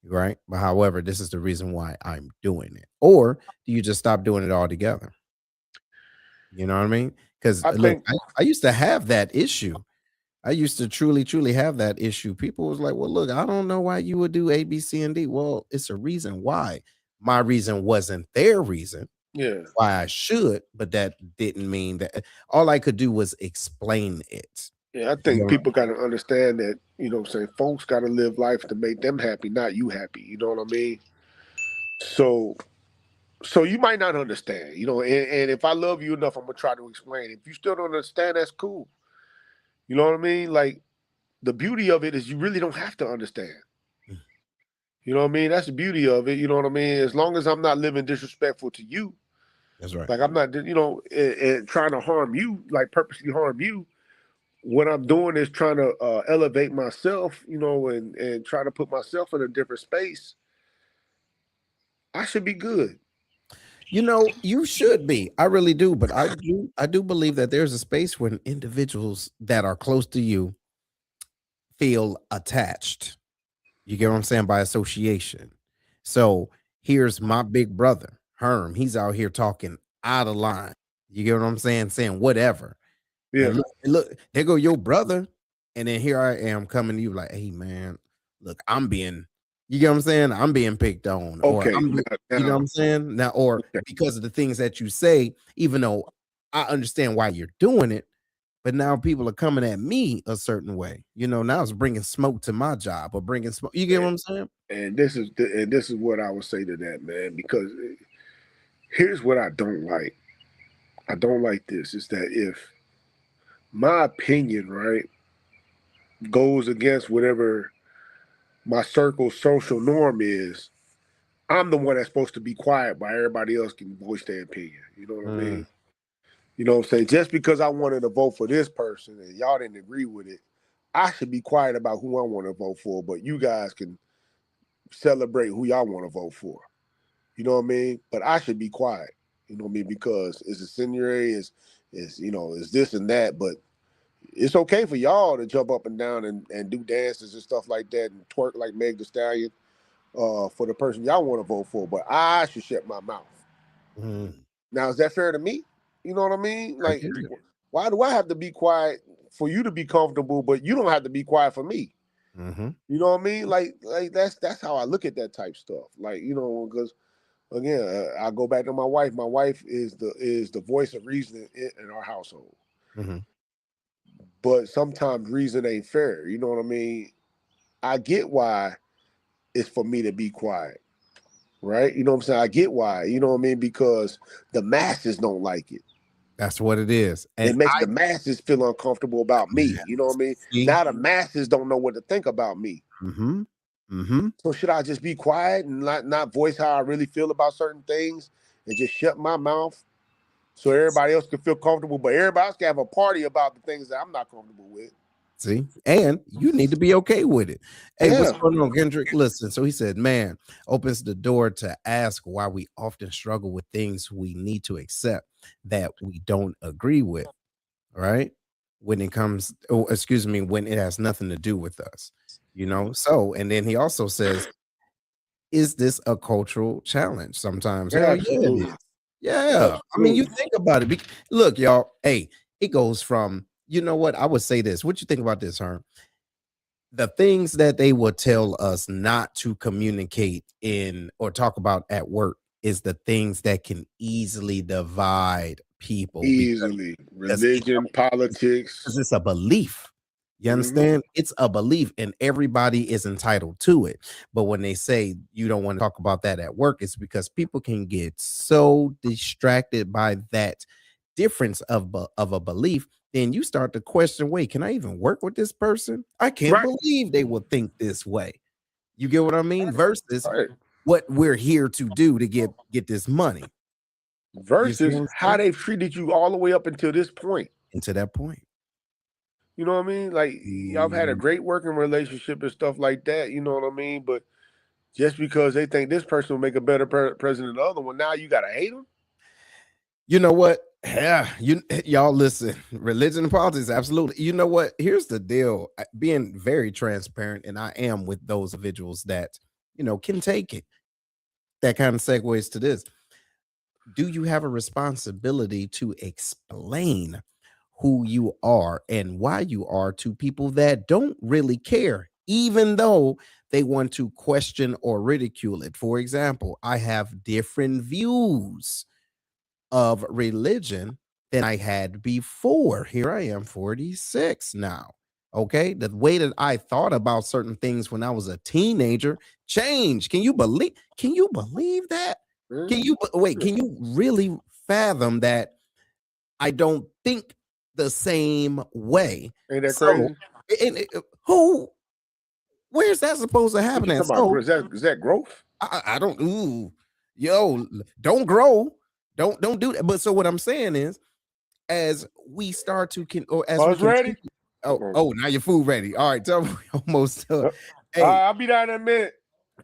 Speaker 1: right? But however, this is the reason why I'm doing it." Or do you just stop doing it altogether? You know what I mean? Because
Speaker 2: I
Speaker 1: look,
Speaker 2: think
Speaker 1: I used to have that issue. I used to truly, truly have that issue. People was like, "Well, look, I don't know why you would do A, B, C, and D." Well, it's a reason why. My reason wasn't their reason
Speaker 2: yeah,
Speaker 1: why I should, but that didn't mean that all I could do was explain it.
Speaker 2: yeah. I
Speaker 1: You
Speaker 2: think
Speaker 1: know?
Speaker 2: people got to understand that, what I'm saying, folks got to live life to make them happy, not you happy. You know what I mean? So so you might not understand, and if I love you enough, I'm gonna try to explain. If you still don't understand, that's cool. You know what I mean? Like the beauty of it is you really don't have to understand.
Speaker 1: Mm,
Speaker 2: You know what I mean? That's the beauty of it. You know what I mean? As long as I'm not living disrespectful to you,
Speaker 1: that's right.
Speaker 2: like I'm not, and trying to harm you, like purposely harm you. What I'm doing is trying to elevate myself, and try to put myself in a different space. I should be good.
Speaker 1: You know, you should be. I really do, but I do believe that there's a space when individuals that are close to you feel attached. You get what I'm saying? By association. So here's my big brother, Herm. He's out here talking out of line. You get what I'm saying? Saying whatever.
Speaker 2: Yeah.
Speaker 1: And look, there go your brother. And then here I am coming to you like, hey man, look, you get what I'm saying? I'm being picked on, or
Speaker 2: Okay.
Speaker 1: you know what
Speaker 2: Now,
Speaker 1: I'm saying? Now, or
Speaker 2: okay.
Speaker 1: because of the things that you say, even though I understand why you're doing it, but now people are coming at me a certain way. Now it's bringing smoke to my job or bringing smoke. You get what I'm saying?
Speaker 2: And this is what I would say to that, man, because here's what I don't like. I don't like this is that if my opinion, right, goes against whatever my circle's social norm is, I'm the one that's supposed to be quiet while everybody else can voice their opinion. You know what I
Speaker 1: Mm,
Speaker 2: mean? You know what I'm saying? Just because I wanted to vote for this person and y'all didn't agree with it, I should be quiet about who I want to vote for, but you guys can celebrate who y'all want to vote for. You know what I mean? But I should be quiet. You know what I mean? Because it's incendiary, is this and that. But it's okay for y'all to jump up and down and do dances and stuff like that and twerk like Meg the Stallion for the person y'all want to vote for. But I should shut my mouth.
Speaker 1: mm,
Speaker 2: Now, is that fair to me? You know what I mean?
Speaker 1: I
Speaker 2: Like,
Speaker 1: get it.
Speaker 2: why do I have to be quiet for you to be comfortable, but you don't have to be quiet for me?
Speaker 1: Hmm.
Speaker 2: You know what I mean? Like that's how I look at that type stuff. Like, because again, I go back to my wife. My wife is the voice of reason in our household.
Speaker 1: Hmm.
Speaker 2: But sometimes reason ain't fair. You know what I mean? I get why it's for me to be quiet, right? You know what I'm saying? I get why. You know what I mean? Because the masses don't like it.
Speaker 1: That's what it is. And
Speaker 2: It makes the masses feel uncomfortable about me.
Speaker 1: yeah,
Speaker 2: You know what I mean?
Speaker 1: see,
Speaker 2: Now the masses don't know what to think about me.
Speaker 1: hmm, hmm,
Speaker 2: So should I just be quiet and not voice how I really feel about certain things and just shut my mouth so everybody else can feel comfortable, but everybody else can have a party about the things that I'm not comfortable with?
Speaker 1: see, and you need to be okay with it. Hey, what's
Speaker 2: Yeah,
Speaker 1: going on, Kendrick? Listen, so he said, man, opens the door to ask why we often struggle with things we need to accept that we don't agree with, right? When it comes, oh, excuse me, when it has nothing to do with us, So, and then he also says, is this a cultural challenge? Sometimes, hell yeah, it
Speaker 2: absolutely,
Speaker 1: is. Yeah. I mean, you
Speaker 2: absolutely.
Speaker 1: think about it. Look, y'all, hey, it goes from, you know what? I would say this. What you think about this, Herm? The things that they will tell us not to communicate in or talk about at work is the things that can easily divide people
Speaker 2: Easily.
Speaker 1: because
Speaker 2: Religion, politics.
Speaker 1: it's a belief. You
Speaker 2: Hmm.
Speaker 1: understand? It's a belief, and everybody is entitled to it. But when they say you don't want to talk about that at work, it's because people can get so distracted by that difference of a belief. Then you start to question, wait, can I even work with this person? I can't
Speaker 2: Right.
Speaker 1: believe they will think this way. You get what I mean? Versus
Speaker 2: Right.
Speaker 1: what we're here to do to get this money. You see what
Speaker 2: Versus
Speaker 1: I'm
Speaker 2: how
Speaker 1: saying?
Speaker 2: they've treated you all the way up until this point.
Speaker 1: And to that point.
Speaker 2: You know what I mean? Like y'all have had a
Speaker 1: Mm,
Speaker 2: great working relationship and stuff like that. You know what I mean? But just because they think this person will make a better president than the other one, now you gotta hate them.
Speaker 1: you know what? Yeah, y'all listen. Religion and politics, absolutely. You know what? Here's the deal. Being very transparent, and I am with those individuals that can take it. That kind of segues to this. Do you have a responsibility to explain who you are and why you are to people that don't really care, even though they want to question or ridicule it? For example, I have different views of religion than I had before. Here I am, 46 now. Okay. The way that I thought about certain things when I was a teenager changed. Can you believe that? Wait, can you really fathom that I don't think the same way?
Speaker 2: Ain't that
Speaker 1: So,
Speaker 2: crazy?
Speaker 1: who, where's that supposed to
Speaker 2: What
Speaker 1: happen
Speaker 2: you
Speaker 1: at?
Speaker 2: talking about?
Speaker 1: So,
Speaker 2: Is that growth?
Speaker 1: I don't, ooh, yo, don't grow. Don't do that. But so what I'm saying is, as we start to or as we
Speaker 2: Buzz
Speaker 1: continue.
Speaker 2: ready?
Speaker 1: Oh, now your food ready. All right, tell me almost.
Speaker 2: All
Speaker 1: Hey,
Speaker 2: right, I'll be down in a minute.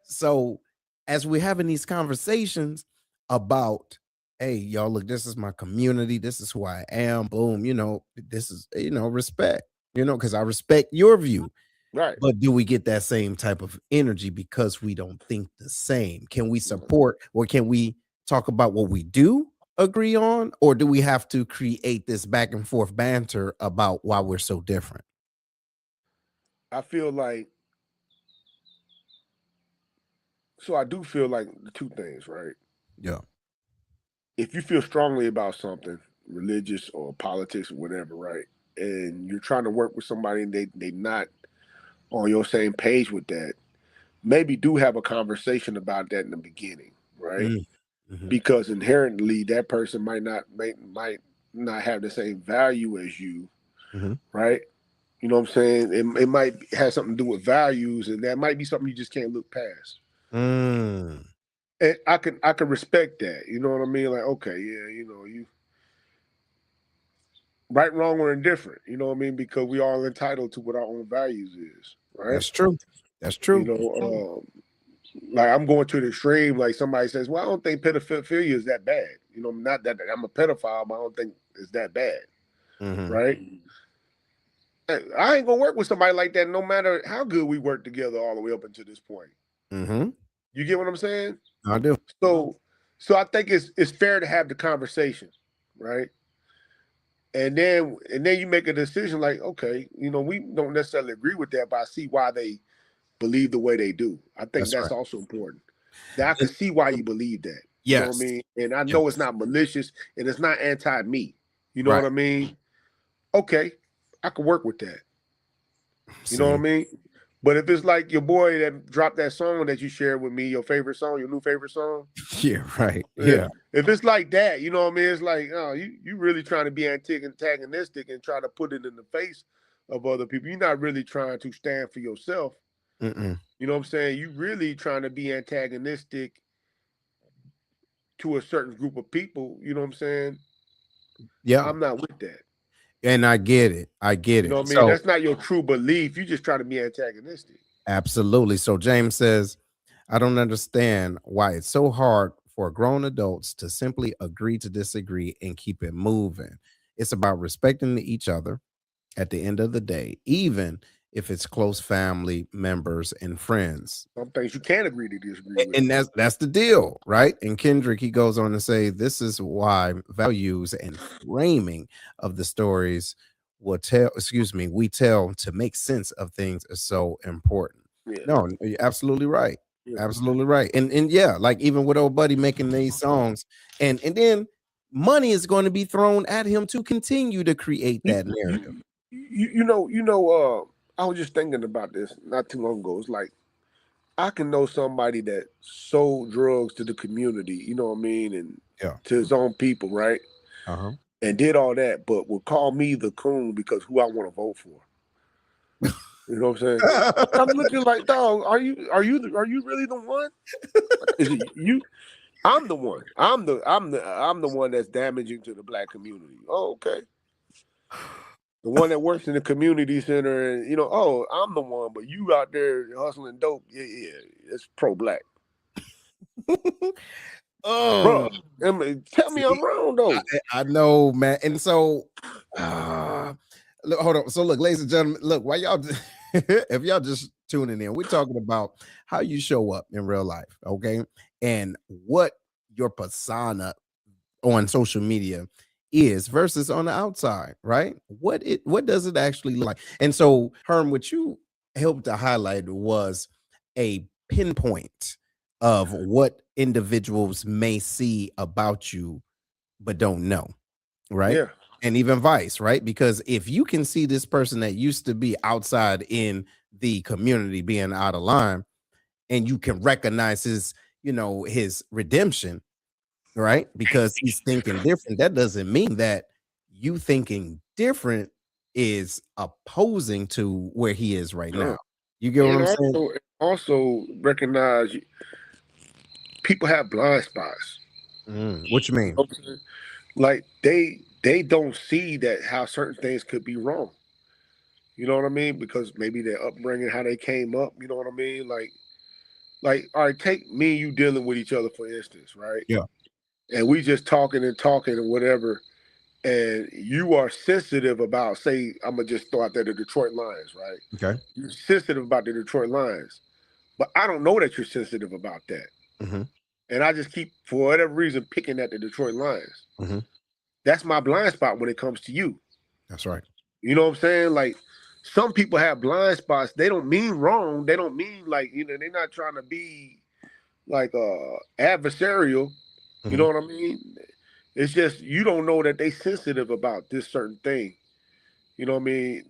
Speaker 1: so as we're having these conversations about, hey, y'all, look, this is my community, this is who I am, boom, this is respect, because I respect your view.
Speaker 2: Right.
Speaker 1: But do we get that same type of energy because we don't think the same? Can we support, or can we talk about what we do agree on? Or do we have to create this back and forth banter about why we're so different?
Speaker 2: I feel like I do feel like the two things, right?
Speaker 1: Yeah.
Speaker 2: If you feel strongly about something, religious or politics or whatever, right? And you're trying to work with somebody and they not on your same page with that, maybe do have a conversation about that in the beginning, right?
Speaker 1: Mm-hmm.
Speaker 2: Because inherently that person might not have the same value as you,
Speaker 1: Mm-hmm.
Speaker 2: right? You know what I'm saying? It might have something to do with values, and that might be something you just can't look past.
Speaker 1: Mm.
Speaker 2: And I can respect that. You know what I mean? Like, okay, yeah, you right, wrong, or indifferent. You know what I mean? Because we all entitled to what our own values is, right?
Speaker 1: That's true. That's
Speaker 2: You
Speaker 1: true.
Speaker 2: know, like I'm going to the extreme. Like somebody says, "Well, I don't think pedophilia is that bad." You know, not that I'm a pedophile, but I don't think it's that bad,
Speaker 1: Mm-hmm.
Speaker 2: right? I ain't gonna work with somebody like that, no matter how good we work together all the way up until this point.
Speaker 1: Mm-hmm.
Speaker 2: You get what I'm saying?
Speaker 1: I do.
Speaker 2: So, I think it's fair to have the conversation, right? And then you make a decision like, okay, we don't necessarily agree with that, but I see why they believe the way they do. I think
Speaker 1: That's
Speaker 2: that's
Speaker 1: right.
Speaker 2: also important. That I can
Speaker 1: And
Speaker 2: see why you believe that. You know what I
Speaker 1: yes.
Speaker 2: mean? And I know it's
Speaker 1: Yes.
Speaker 2: not malicious and it's not anti-me. You know
Speaker 1: Right.
Speaker 2: what I mean? Okay, I can work with that. You know what I
Speaker 1: See.
Speaker 2: mean? But if it's like your boy that dropped that song that you shared with me, your favorite song, your new favorite song,
Speaker 1: Yeah. Right.
Speaker 2: yeah.
Speaker 1: Yeah.
Speaker 2: If it's like that, you know what I mean? It's like, oh, you really trying to be antagonistic and try to put it in the face of other people. You're not really trying to stand for yourself.
Speaker 1: Mm-mm.
Speaker 2: You know what I'm saying? You really trying to be antagonistic to a certain group of people. You know what I'm saying?
Speaker 1: Yeah.
Speaker 2: I'm not with that.
Speaker 1: And I get it. I get
Speaker 2: You know
Speaker 1: it.
Speaker 2: what I mean?
Speaker 1: So
Speaker 2: That's not your true belief. You just trying to be antagonistic.
Speaker 1: absolutely. So James says, I don't understand why it's so hard for grown adults to simply agree to disagree and keep it moving. It's about respecting each other at the end of the day, even if it's close family members and friends.
Speaker 2: Some things you can't agree to disagree with.
Speaker 1: And that's the deal, right? And Kendrick, he goes on to say, this is why values and framing of the stories we tell to make sense of things is so important.
Speaker 2: Yeah.
Speaker 1: No, you're absolutely right.
Speaker 2: Yeah.
Speaker 1: Absolutely right. And yeah, like even with old buddy making these songs, and then money is going to be thrown at him to continue to create
Speaker 2: You,
Speaker 1: that narrative.
Speaker 2: I was just thinking about this not too long ago. It's like I can know somebody that sold drugs to the community, you know what I mean, and
Speaker 1: Yeah.
Speaker 2: to his own people, right?
Speaker 1: Uh-huh.
Speaker 2: And did all that, but would call me the coon because who I want to vote for. You know what I'm saying? I'm looking like, dog, are you really the one? Is it you? I'm the one. I'm the one that's damaging to the black community. Oh, okay. The one that works in the community center, and oh, I'm the one, but you out there hustling dope. Yeah, yeah, it's pro black, bro.
Speaker 1: Oh,
Speaker 2: Tell me
Speaker 1: see,
Speaker 2: I'm wrong though.
Speaker 1: I know, man. And so, uh, look, hold on. So, look, ladies and gentlemen, look, why y'all, if y'all just tuning in, we're talking about how you show up in real life, okay, and what your persona on social media is versus on the outside, right? What does it actually look like? And so, Herm, what you helped to highlight was a pinpoint of what individuals may see about you but don't know, right?
Speaker 2: Yeah,
Speaker 1: And even vice, right? Because if you can see this person that used to be outside in the community being out of line, and you can recognize his, his redemption, right? Because he's thinking different. That doesn't mean that you thinking different is opposing to where he is right now.
Speaker 2: no.
Speaker 1: You get what
Speaker 2: And
Speaker 1: I'm saying?
Speaker 2: also recognize people have blind spots.
Speaker 1: What you
Speaker 2: You
Speaker 1: mean?
Speaker 2: know what I'm saying? Like they don't see that how certain things could be wrong. You know what I mean? Because maybe their upbringing, how they came up. You know what I mean? Like, all right, take me and you dealing with each other for instance, right?
Speaker 1: Yeah.
Speaker 2: And we just talking and talking and whatever, and you are sensitive about, say, I'm gonna just throw out there the Detroit Lions, right?
Speaker 1: Okay.
Speaker 2: You're sensitive about the Detroit Lions, but I don't know that you're sensitive about that,
Speaker 1: Hmm.
Speaker 2: and I just keep, for whatever reason, picking at the Detroit Lions.
Speaker 1: Hmm.
Speaker 2: That's my blind spot when it comes to you.
Speaker 1: That's right.
Speaker 2: You know what I'm saying? Like, some people have blind spots. They don't mean wrong. They don't mean, like, they're not trying to be like adversarial. You
Speaker 1: Hmm.
Speaker 2: know what I mean? It's just you don't know that they sensitive about this certain thing. You know what I mean?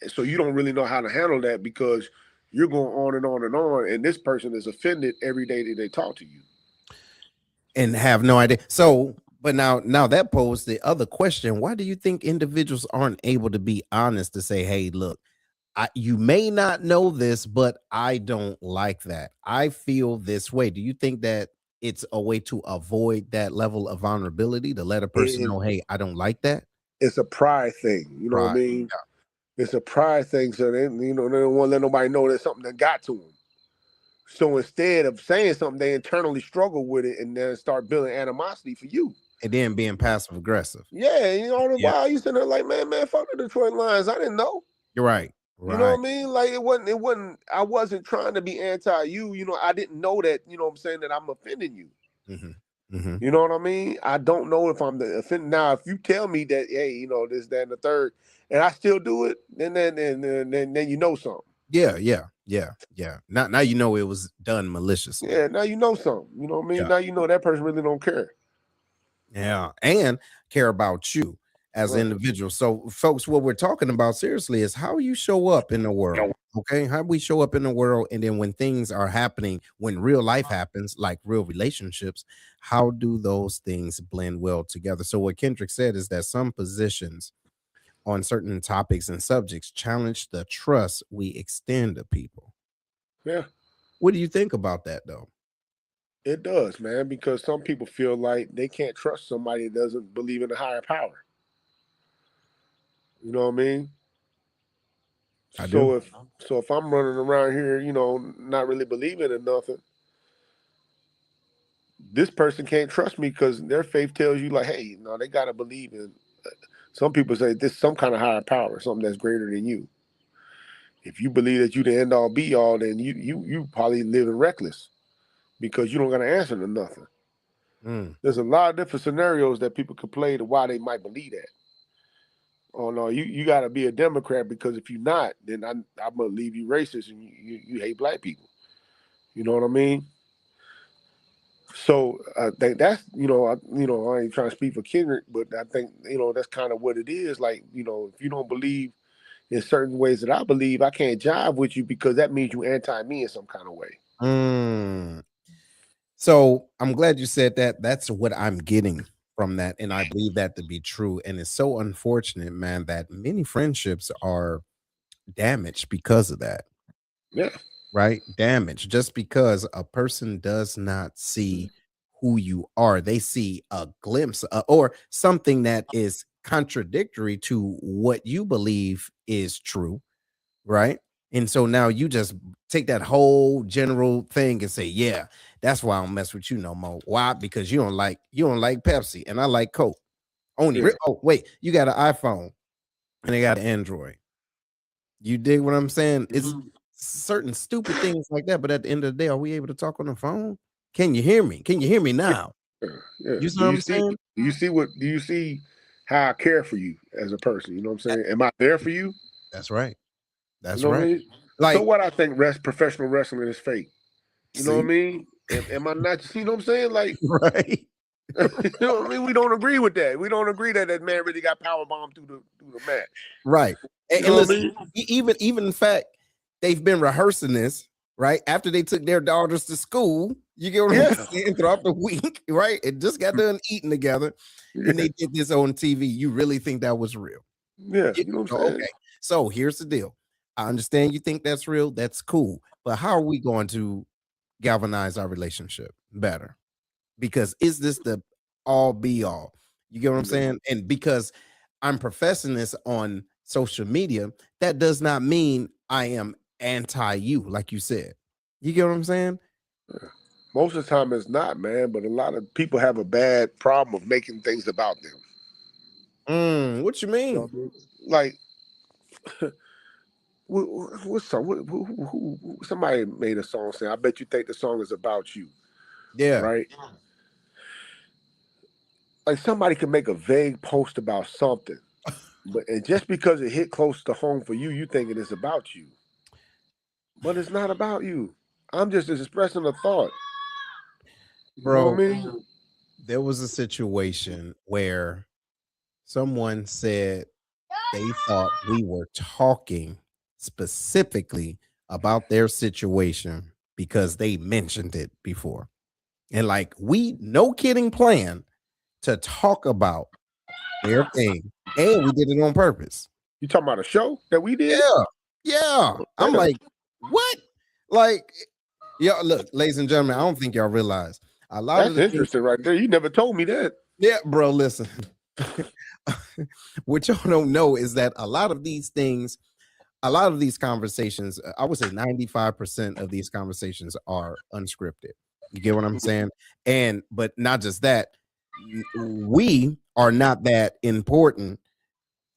Speaker 2: So you don't really know how to handle that because you're going on and on and on, and this person is offended every day that they talk to you.
Speaker 1: And have no idea. So, but now that poses the other question: why do you think individuals aren't able to be honest to say, "Hey, look, you may not know this, but I don't like that. I feel this way." Do you think that it's a way to avoid that level of vulnerability to let a person
Speaker 2: It,
Speaker 1: know, "Hey, I don't like that"?
Speaker 2: it's a pride thing. You know what I
Speaker 1: Pride.
Speaker 2: mean? It's a pride thing. So they don't want to let nobody know there's something that got to them. So instead of saying something, they internally struggle with it and then start building animosity for you.
Speaker 1: And then being passive aggressive.
Speaker 2: Yeah,
Speaker 1: Yeah,
Speaker 2: why you sitting there like, man, fuck the Detroit Lions. I didn't know.
Speaker 1: you're right.
Speaker 2: You know
Speaker 1: Right.
Speaker 2: what I mean? Like I wasn't trying to be anti you. I didn't know that, what I'm saying, that I'm offending you.
Speaker 1: Hmm. Hmm.
Speaker 2: You know what I mean? I don't know if I'm the offended. Now, if you tell me that, hey, this, that, and the third, and I still do it, then you know something.
Speaker 1: Yeah, yeah, yeah, yeah. Now you know it was done maliciously.
Speaker 2: Yeah, now you know something. You know what I mean?
Speaker 1: Yeah.
Speaker 2: Now you know that person really don't care.
Speaker 1: Yeah, and care about you as an
Speaker 2: Right.
Speaker 1: individual. So, folks, what we're talking about seriously is how you show up in the world. Okay, how we show up in the world, and then when things are happening, when real life happens, like real relationships, how do those things blend well together? So, what Kendrick said is that some positions on certain topics and subjects challenge the trust we extend to people.
Speaker 2: Yeah,
Speaker 1: What do you think about that, though?
Speaker 2: it does, man, because some people feel like they can't trust somebody that doesn't believe in a higher power. You know what I mean?
Speaker 1: I do.
Speaker 2: So if I'm running around here, not really believing in nothing, this person can't trust me because their faith tells you like, hey, no, they gotta believe in. Some people say this some kind of higher power, something that's greater than you. If you believe that you the end all be all, then you probably living reckless because you don't got to answer to nothing.
Speaker 1: Mm.
Speaker 2: There's a lot of different scenarios that people could play to why they might believe that. Oh no, you got to be a Democrat because if you're not, then I'm gonna leave you racist and you hate black people. You know what I mean? So I think that's I ain't trying to speak for Kendrick, but I think that's kind of what it is. Like if you don't believe in certain ways that I believe, I can't jive with you because that means you anti me in some kind of way.
Speaker 1: Mm. So I'm glad you said that. That's what I'm getting from that. And I believe that to be true. And it's so unfortunate, man, that many friendships are damaged because of that.
Speaker 2: Yeah.
Speaker 1: Right? Damage just because a person does not see who you are. They see a glimpse or something that is contradictory to what you believe is true, right? And so now you just take that whole general thing and say, "Yeah, that's why I don't mess with you no more." Why? Because you don't like Pepsi and I like Coke. Only
Speaker 2: Yeah.
Speaker 1: oh wait, you got an iPhone and they got an Android. You dig what I'm saying? It's
Speaker 2: Mhm.
Speaker 1: certain stupid things like that, but at the end of the day, are we able to talk on the phone? Can you hear me? Can you hear me now?
Speaker 2: Yeah. Yeah.
Speaker 1: You see
Speaker 2: Do
Speaker 1: what
Speaker 2: you
Speaker 1: I'm
Speaker 2: see?
Speaker 1: saying?
Speaker 2: Do you see how I care for you as a person? You know what I'm saying? Am I there for you?
Speaker 1: That's right.
Speaker 2: You
Speaker 1: That's
Speaker 2: know what I
Speaker 1: right.
Speaker 2: mean? So
Speaker 1: Like,
Speaker 2: what? I think professional wrestling is fake. You know what I
Speaker 1: see,
Speaker 2: mean? Am I not? You know what I'm saying? Like,
Speaker 1: right,
Speaker 2: you know what I mean? We don't agree with that. We don't agree that that man really got power bombed through the match.
Speaker 1: right. And,
Speaker 2: You
Speaker 1: and
Speaker 2: know what I
Speaker 1: listen,
Speaker 2: mean?
Speaker 1: even in fact, they've been rehearsing this right after they took their daughters to school. You get what I'm
Speaker 2: Yeah.
Speaker 1: saying? Throughout the week, right? And just got done eating together, and
Speaker 2: Yeah.
Speaker 1: they did this on TV. You really think that was real?
Speaker 2: Yeah.
Speaker 1: Yeah,
Speaker 2: You know what I'm
Speaker 1: oh,
Speaker 2: saying?
Speaker 1: okay. So here's the deal. I understand you think that's real. That's cool. But how are we going to galvanize our relationship better? Because is this the all be all? You get what I'm
Speaker 2: No.
Speaker 1: saying? And because I'm professing this on social media, that does not mean I am anti you, like you said. You get what I'm saying?
Speaker 2: Most of the time it's not, man. But a lot of people have a bad problem of making things about them.
Speaker 1: What you
Speaker 2: You know
Speaker 1: mean?
Speaker 2: what I mean? Like, what song? Somebody made a song saying, "I bet you think the song is about you."
Speaker 1: Yeah,
Speaker 2: Right? Like somebody can make a vague post about something, but and just because it hit close to home for you, you thinking it's about you, but it's not about you. I'm just expressing a thought. You know what I
Speaker 1: bro.
Speaker 2: mean?
Speaker 1: There was a situation where someone said they thought we were talking specifically about their situation because they mentioned it before. And like we no kidding plan to talk about their thing. And we did it on purpose.
Speaker 2: You talking about a show that we did?
Speaker 1: Yeah. Yeah. I'm
Speaker 2: Yeah,
Speaker 1: like, what? Like, yeah, look, ladies and gentlemen, I don't think y'all realize a lot of
Speaker 2: that's
Speaker 1: the things.
Speaker 2: interesting right there. You never told me that.
Speaker 1: Yeah, bro, listen. What y'all don't know is that a lot of these conversations, I would say 95% of these conversations are unscripted. You get what I'm saying? And but not just that, we are not that important.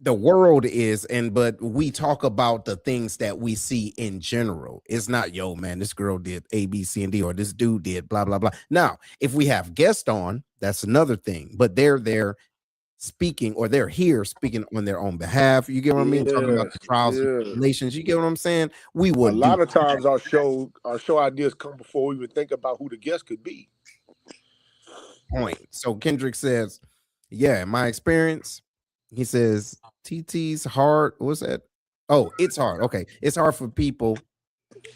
Speaker 1: The world is, and but we talk about the things that we see in general. It's not, yo, man, this girl did A, B, C, and D, or this dude did blah, blah, blah. Now, if we have guests on, that's another thing, but they're there speaking or they're here speaking on their own behalf. You get what I mean? Talking about
Speaker 2: Yes,
Speaker 1: the trials and
Speaker 2: yeah.
Speaker 1: tribulations. You get what I'm saying? We
Speaker 2: A
Speaker 1: would do
Speaker 2: lot of times our show ideas come before we even think about who the guest could be.
Speaker 1: point. So Kendrick says, yeah, in my experience, he says, TT's hard. What's that? Oh, it's hard. Okay. It's hard for people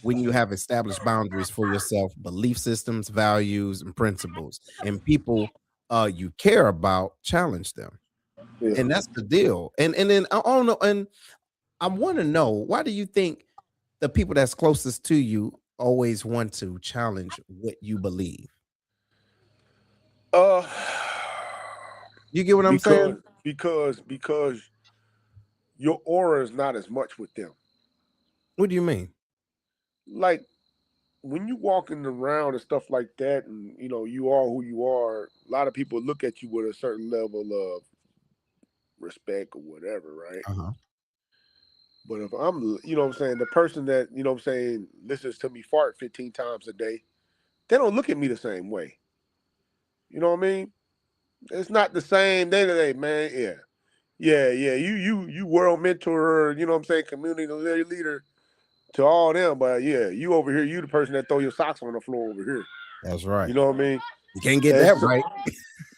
Speaker 1: when you have established boundaries for yourself, belief systems, values, and principles, and people you care about challenge them.
Speaker 2: Yeah.
Speaker 1: And that's the deal. And then I don't know, and I want to know, why do you think the people that's closest to you always want to challenge what you believe?
Speaker 2: Uh
Speaker 1: You get what I'm saying?
Speaker 2: because your aura is not as much with them.
Speaker 1: What do you mean?
Speaker 2: Like when you walking around and stuff like that, and you know you are who you are. A lot of people look at you with a certain level of respect or whatever, right?
Speaker 1: Uh-huh.
Speaker 2: But if I'm, you know what I'm saying, the person that, you know what I'm saying, listens to me fart 15 times a day, they don't look at me the same way. You know what I mean? It's not the same day to day, man. Yeah. Yeah, yeah. You world mentor, you know what I'm saying, community leader to all them, but yeah, you over here, you the person that throw your socks on the floor over here.
Speaker 1: That's
Speaker 2: You
Speaker 1: right.
Speaker 2: know what I mean?
Speaker 1: You can't get
Speaker 2: And
Speaker 1: that
Speaker 2: so,
Speaker 1: right.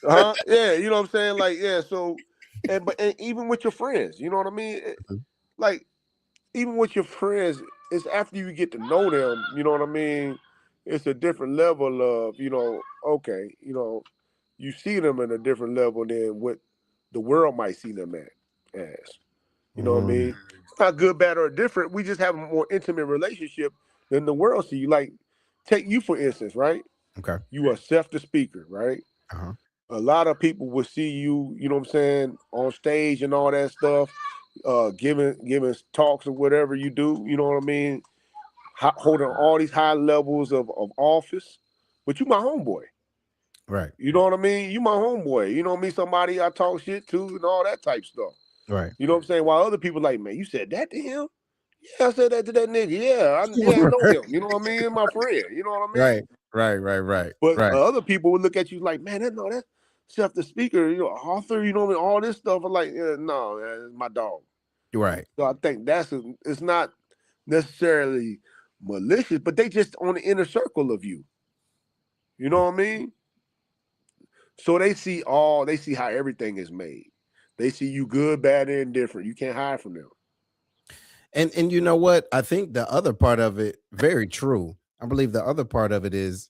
Speaker 2: huh? Yeah, you know what I'm saying? Like, yeah, so and even with your friends, you know what I mean? Like, even with your friends, it's after you get to know them, you know what I mean? It's a different level of, okay, you see them in a different level than what the world might see them at as. You know what I
Speaker 1: Mm,
Speaker 2: mean? It's not good, bad, or different. We just have a more intimate relationship than the world see you. Like, take you for instance, right?
Speaker 1: okay.
Speaker 2: You are Seth the speaker, right?
Speaker 1: Uh-huh.
Speaker 2: A lot of people will see you, you know what I'm saying, on stage and all that stuff, giving talks or whatever you do, you know what I mean, holding all these high levels of office, but you my homeboy.
Speaker 1: Right.
Speaker 2: You know what I mean? You my homeboy. You know what I mean? Somebody I talk shit to and all that type stuff.
Speaker 1: Right.
Speaker 2: You know what I'm saying? While other people like, man, you said that to him? Yeah, I said that to that nigga. Yeah, I know him. You know what I mean? My friend. You know what I mean?
Speaker 1: Right. Right. Right. Right.
Speaker 2: But
Speaker 1: Right.
Speaker 2: other people would look at you like, man, that's Chef the speaker, author, you know what I mean? All this stuff. I'm like, yeah, no, man, it's my dog.
Speaker 1: Right.
Speaker 2: So I think it's not necessarily malicious, but they just on the inner circle of you. You know what I mean? So they see how everything is made. They see you good, bad, and indifferent. You can't hide from them.
Speaker 1: And you know what? I think the other part of it, very true. I believe the other part of it is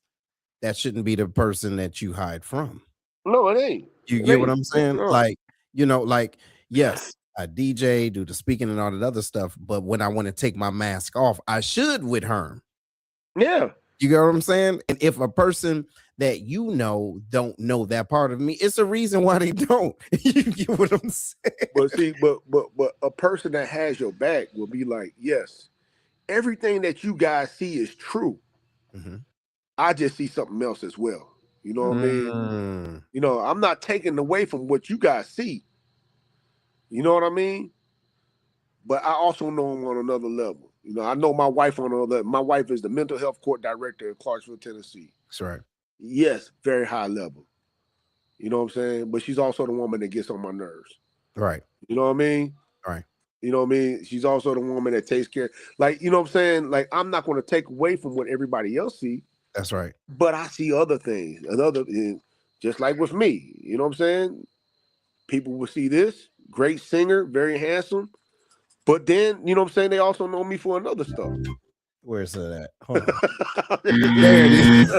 Speaker 1: that shouldn't be the person that you hide from.
Speaker 2: No, it ain't.
Speaker 1: You
Speaker 2: It
Speaker 1: get what
Speaker 2: ain't.
Speaker 1: I'm saying?
Speaker 2: No.
Speaker 1: Like, like, yes, I DJ, do the speaking and all that other stuff, but when I want to take my mask off, I should with Herm.
Speaker 2: Yeah.
Speaker 1: You get what I'm saying? And if a person that don't know that part of me, it's a reason why they don't. You get what I'm saying?
Speaker 2: But see, but a person that has your back will be like, yes, everything that you guys see is true.
Speaker 1: Mhm.
Speaker 2: I just see something else as well. You know what I mean?
Speaker 1: Mm,
Speaker 2: I'm not taking away from what you guys see. You know what I mean? But I also know him on another level. I know my wife on another level. My wife is the mental health court director in Clarksville, Tennessee.
Speaker 1: that's right.
Speaker 2: Yes, very high level. You know what I'm saying? But she's also the woman that gets on my nerves.
Speaker 1: Right.
Speaker 2: You know what I mean?
Speaker 1: Right.
Speaker 2: You know what I mean? She's also the woman that takes care. Like, you know what I'm saying? Like, I'm not going to take away from what everybody else see,
Speaker 1: That's right.
Speaker 2: but I see other things. Just like with me. You know what I'm saying? People will see this great singer, very handsome. But then, you know what I'm saying? They also know me for another stuff.
Speaker 1: Where's that at? Hold on. There it is.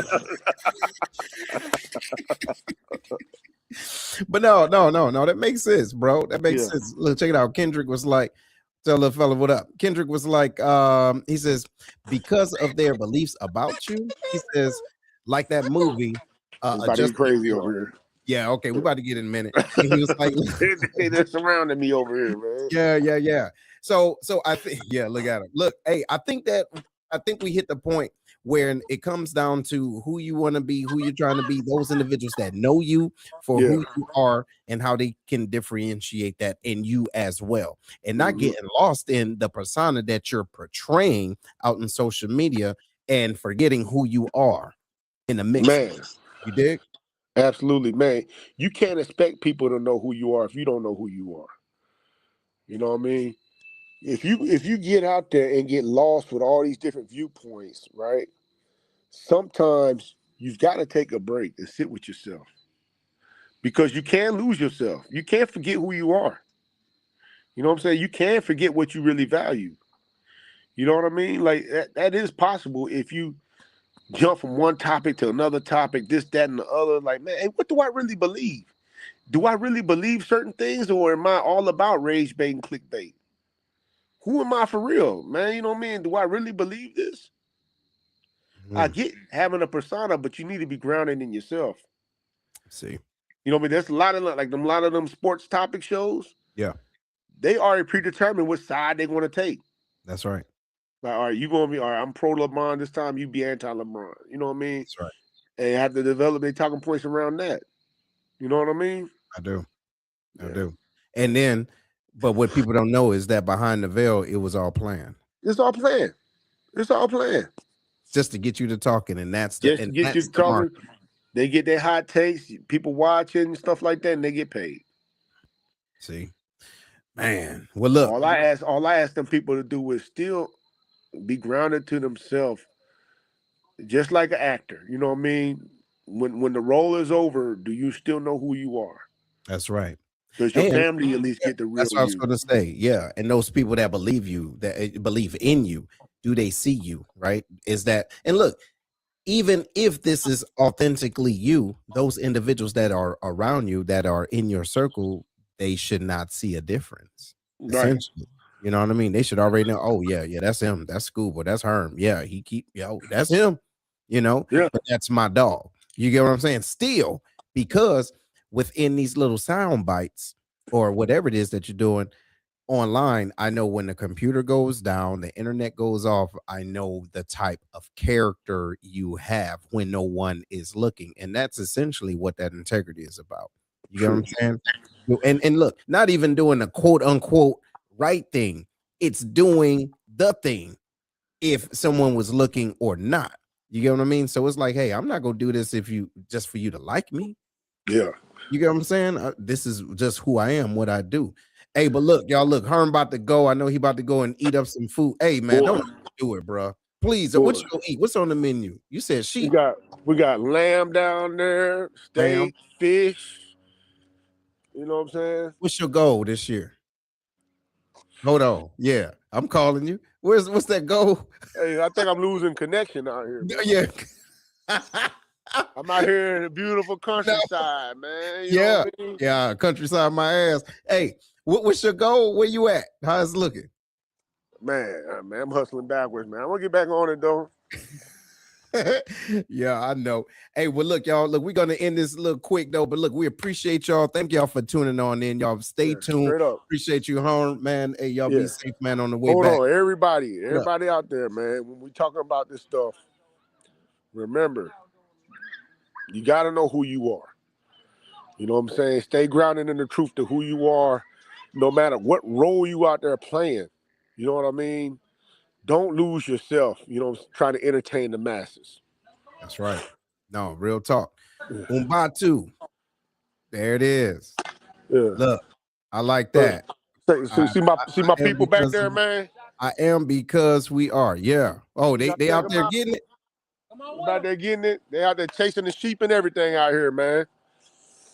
Speaker 1: But no. That makes sense, bro. That makes
Speaker 2: Yeah.
Speaker 1: sense. Look, check it out. Kendrick was like, tell the fella what up. Kendrick was like, he says, because of their beliefs about you, he says, like that movie,
Speaker 2: It's about to
Speaker 1: just
Speaker 2: get crazy over here.
Speaker 1: yeah, okay, we're about to get in a minute. And he was like,
Speaker 2: They're surrounding me over here, man.
Speaker 1: yeah. So I think, yeah, look at him. Look, hey, I think we hit the point where it comes down to who you want to be, who you're trying to be, those individuals that know you for
Speaker 2: Yeah.
Speaker 1: who you are and how they can differentiate that in you as well. And not
Speaker 2: Mhm.
Speaker 1: getting lost in the persona that you're portraying out in social media and forgetting who you are in the mix.
Speaker 2: Man,
Speaker 1: You dig?
Speaker 2: absolutely, man. You can't expect people to know who you are if you don't know who you are. You know what I mean? If you get out there and get lost with all these different viewpoints, right? Sometimes you've got to take a break and sit with yourself because you can lose yourself. You can't forget who you are. You know what I'm saying? You can forget what you really value. You know what I mean? Like that is possible if you jump from one topic to another topic, this, that, and the other. Like, man, hey, what do I really believe? Do I really believe certain things, or am I all about rage bait and clickbait? Who am I for real, man? You know what I mean? Do I really believe this? I get having a persona, but you need to be grounded in yourself.
Speaker 1: See.
Speaker 2: You know what I mean? There's a lot of them sports topic shows.
Speaker 1: Yeah,
Speaker 2: They already predetermined what side they're going to take.
Speaker 1: that's right.
Speaker 2: Like, all right, you going to be all right. I'm pro LeBron this time. You be anti LeBron. You know what I mean?
Speaker 1: That's right.
Speaker 2: And have to develop their talking points around that. You know what I mean?
Speaker 1: I do. I
Speaker 2: Yeah.
Speaker 1: do. And then, but what people don't know is that behind the veil, it was all planned.
Speaker 2: It's all planned. It's all planned.
Speaker 1: Just to get you to talking, and that's
Speaker 2: Just to get you
Speaker 1: the mark.
Speaker 2: talking. They get their hot takes, people watching and stuff like that, and they get paid.
Speaker 1: See, man. Well, look.
Speaker 2: All I ask them people to do is still be grounded to themselves, just like an actor. You know what I mean? When the role is over, do you still know who you are?
Speaker 1: That's right.
Speaker 2: Does your
Speaker 1: And
Speaker 2: family at least get the real
Speaker 1: that's what I was
Speaker 2: you?
Speaker 1: going to say. Yeah, and those people that believe you, that believe in you, do they see you? Right? Is that? And look, even if this is authentically you, those individuals that are around you, that are in your circle, they should not see a difference.
Speaker 2: Right.
Speaker 1: essentially. You know what I mean? They should already know, oh yeah, that's him, that's Scuba, that's Herm. Yeah, that's him,
Speaker 2: Yeah.
Speaker 1: but that's my dog. You get what I'm saying? Still, because within these little sound bites or whatever it is that you're doing online, I know when the computer goes down, the internet goes off, I know the type of character you have when no one is looking. And that's essentially what that integrity is about. You get what
Speaker 2: True.
Speaker 1: I'm saying? And look, not even doing the quote unquote right thing, it's doing the thing if someone was looking or not. You get what I mean? So it's like, hey, I'm not gonna do this if you just for you to like me.
Speaker 2: Yeah.
Speaker 1: You get what I'm saying? This is just who I am, what I do. Hey, but look, y'all, look, Herm about to go. I know he about to go and eat up some food. Hey, man,
Speaker 2: Boy.
Speaker 1: don't do it, bro. Please, what
Speaker 2: Boy.
Speaker 1: you gonna eat? What's on the menu? You said
Speaker 2: We
Speaker 1: sheep,
Speaker 2: got we got lamb down there,
Speaker 1: lamb.
Speaker 2: steak, fish. You know what I'm saying?
Speaker 1: What's your goal this year? Hold on. Yeah, I'm calling you. What's that goal?
Speaker 2: Hey, I think I'm losing connection out here, man.
Speaker 1: Yeah.
Speaker 2: I'm out here in the beautiful
Speaker 1: No.
Speaker 2: countryside, man. You know
Speaker 1: Yeah.
Speaker 2: what I mean?
Speaker 1: Yeah. Countryside my ass. Hey, what's your goal? Where you at? How's it looking?
Speaker 2: Man, I'm hustling backwards, man. I'm gonna get back on it though.
Speaker 1: Yeah, I know. Hey, well, look, y'all. Look, we're gonna end this a little quick though, but look, we appreciate y'all. Thank y'all for tuning on in. Y'all stay
Speaker 2: Yeah,
Speaker 1: tuned.
Speaker 2: straight up.
Speaker 1: Appreciate you, home, man. Hey, y'all be
Speaker 2: Yeah.
Speaker 1: safe, man, on the way
Speaker 2: Hold
Speaker 1: back.
Speaker 2: on, everybody out there, man. When we talking about this stuff, remember, you gotta know who you are. You know what I'm saying? Stay grounded in the truth to who you are, no matter what role you out there playing. You know what I mean? Don't lose yourself, trying to entertain the masses.
Speaker 1: That's right. No, real talk. Umbatu. There it is.
Speaker 2: Yeah.
Speaker 1: Look, I like
Speaker 2: So,
Speaker 1: that.
Speaker 2: see my
Speaker 1: I am
Speaker 2: people back
Speaker 1: because
Speaker 2: there, man.
Speaker 1: I am because we are. Yeah. Oh,
Speaker 2: You
Speaker 1: they out there
Speaker 2: out
Speaker 1: getting it.
Speaker 2: out there getting it. They out there chasing the sheep and everything out here, man.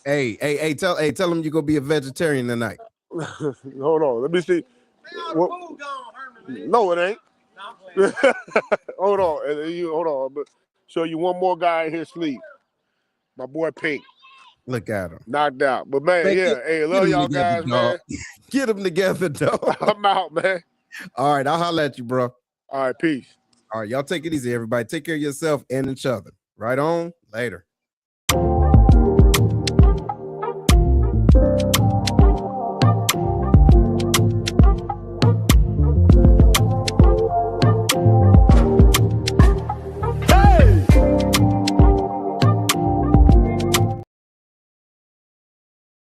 Speaker 1: Hey, tell them you gonna be a vegetarian tonight.
Speaker 2: Hold on, let me see. No, it ain't. Hold on. But show you one more guy in his sleep. My boy Pink.
Speaker 1: Look at him.
Speaker 2: Knocked out. But man,
Speaker 1: Man,
Speaker 2: yeah. Hey,
Speaker 1: get
Speaker 2: love
Speaker 1: them
Speaker 2: y'all
Speaker 1: together,
Speaker 2: guys,
Speaker 1: dog.
Speaker 2: man.
Speaker 1: Get them together, dog.
Speaker 2: I'm out, man.
Speaker 1: All right, I'll holler at you, bro.
Speaker 2: All right, peace.
Speaker 1: All right, y'all take it easy, everybody. Take care of yourself and each other. Right on. Later.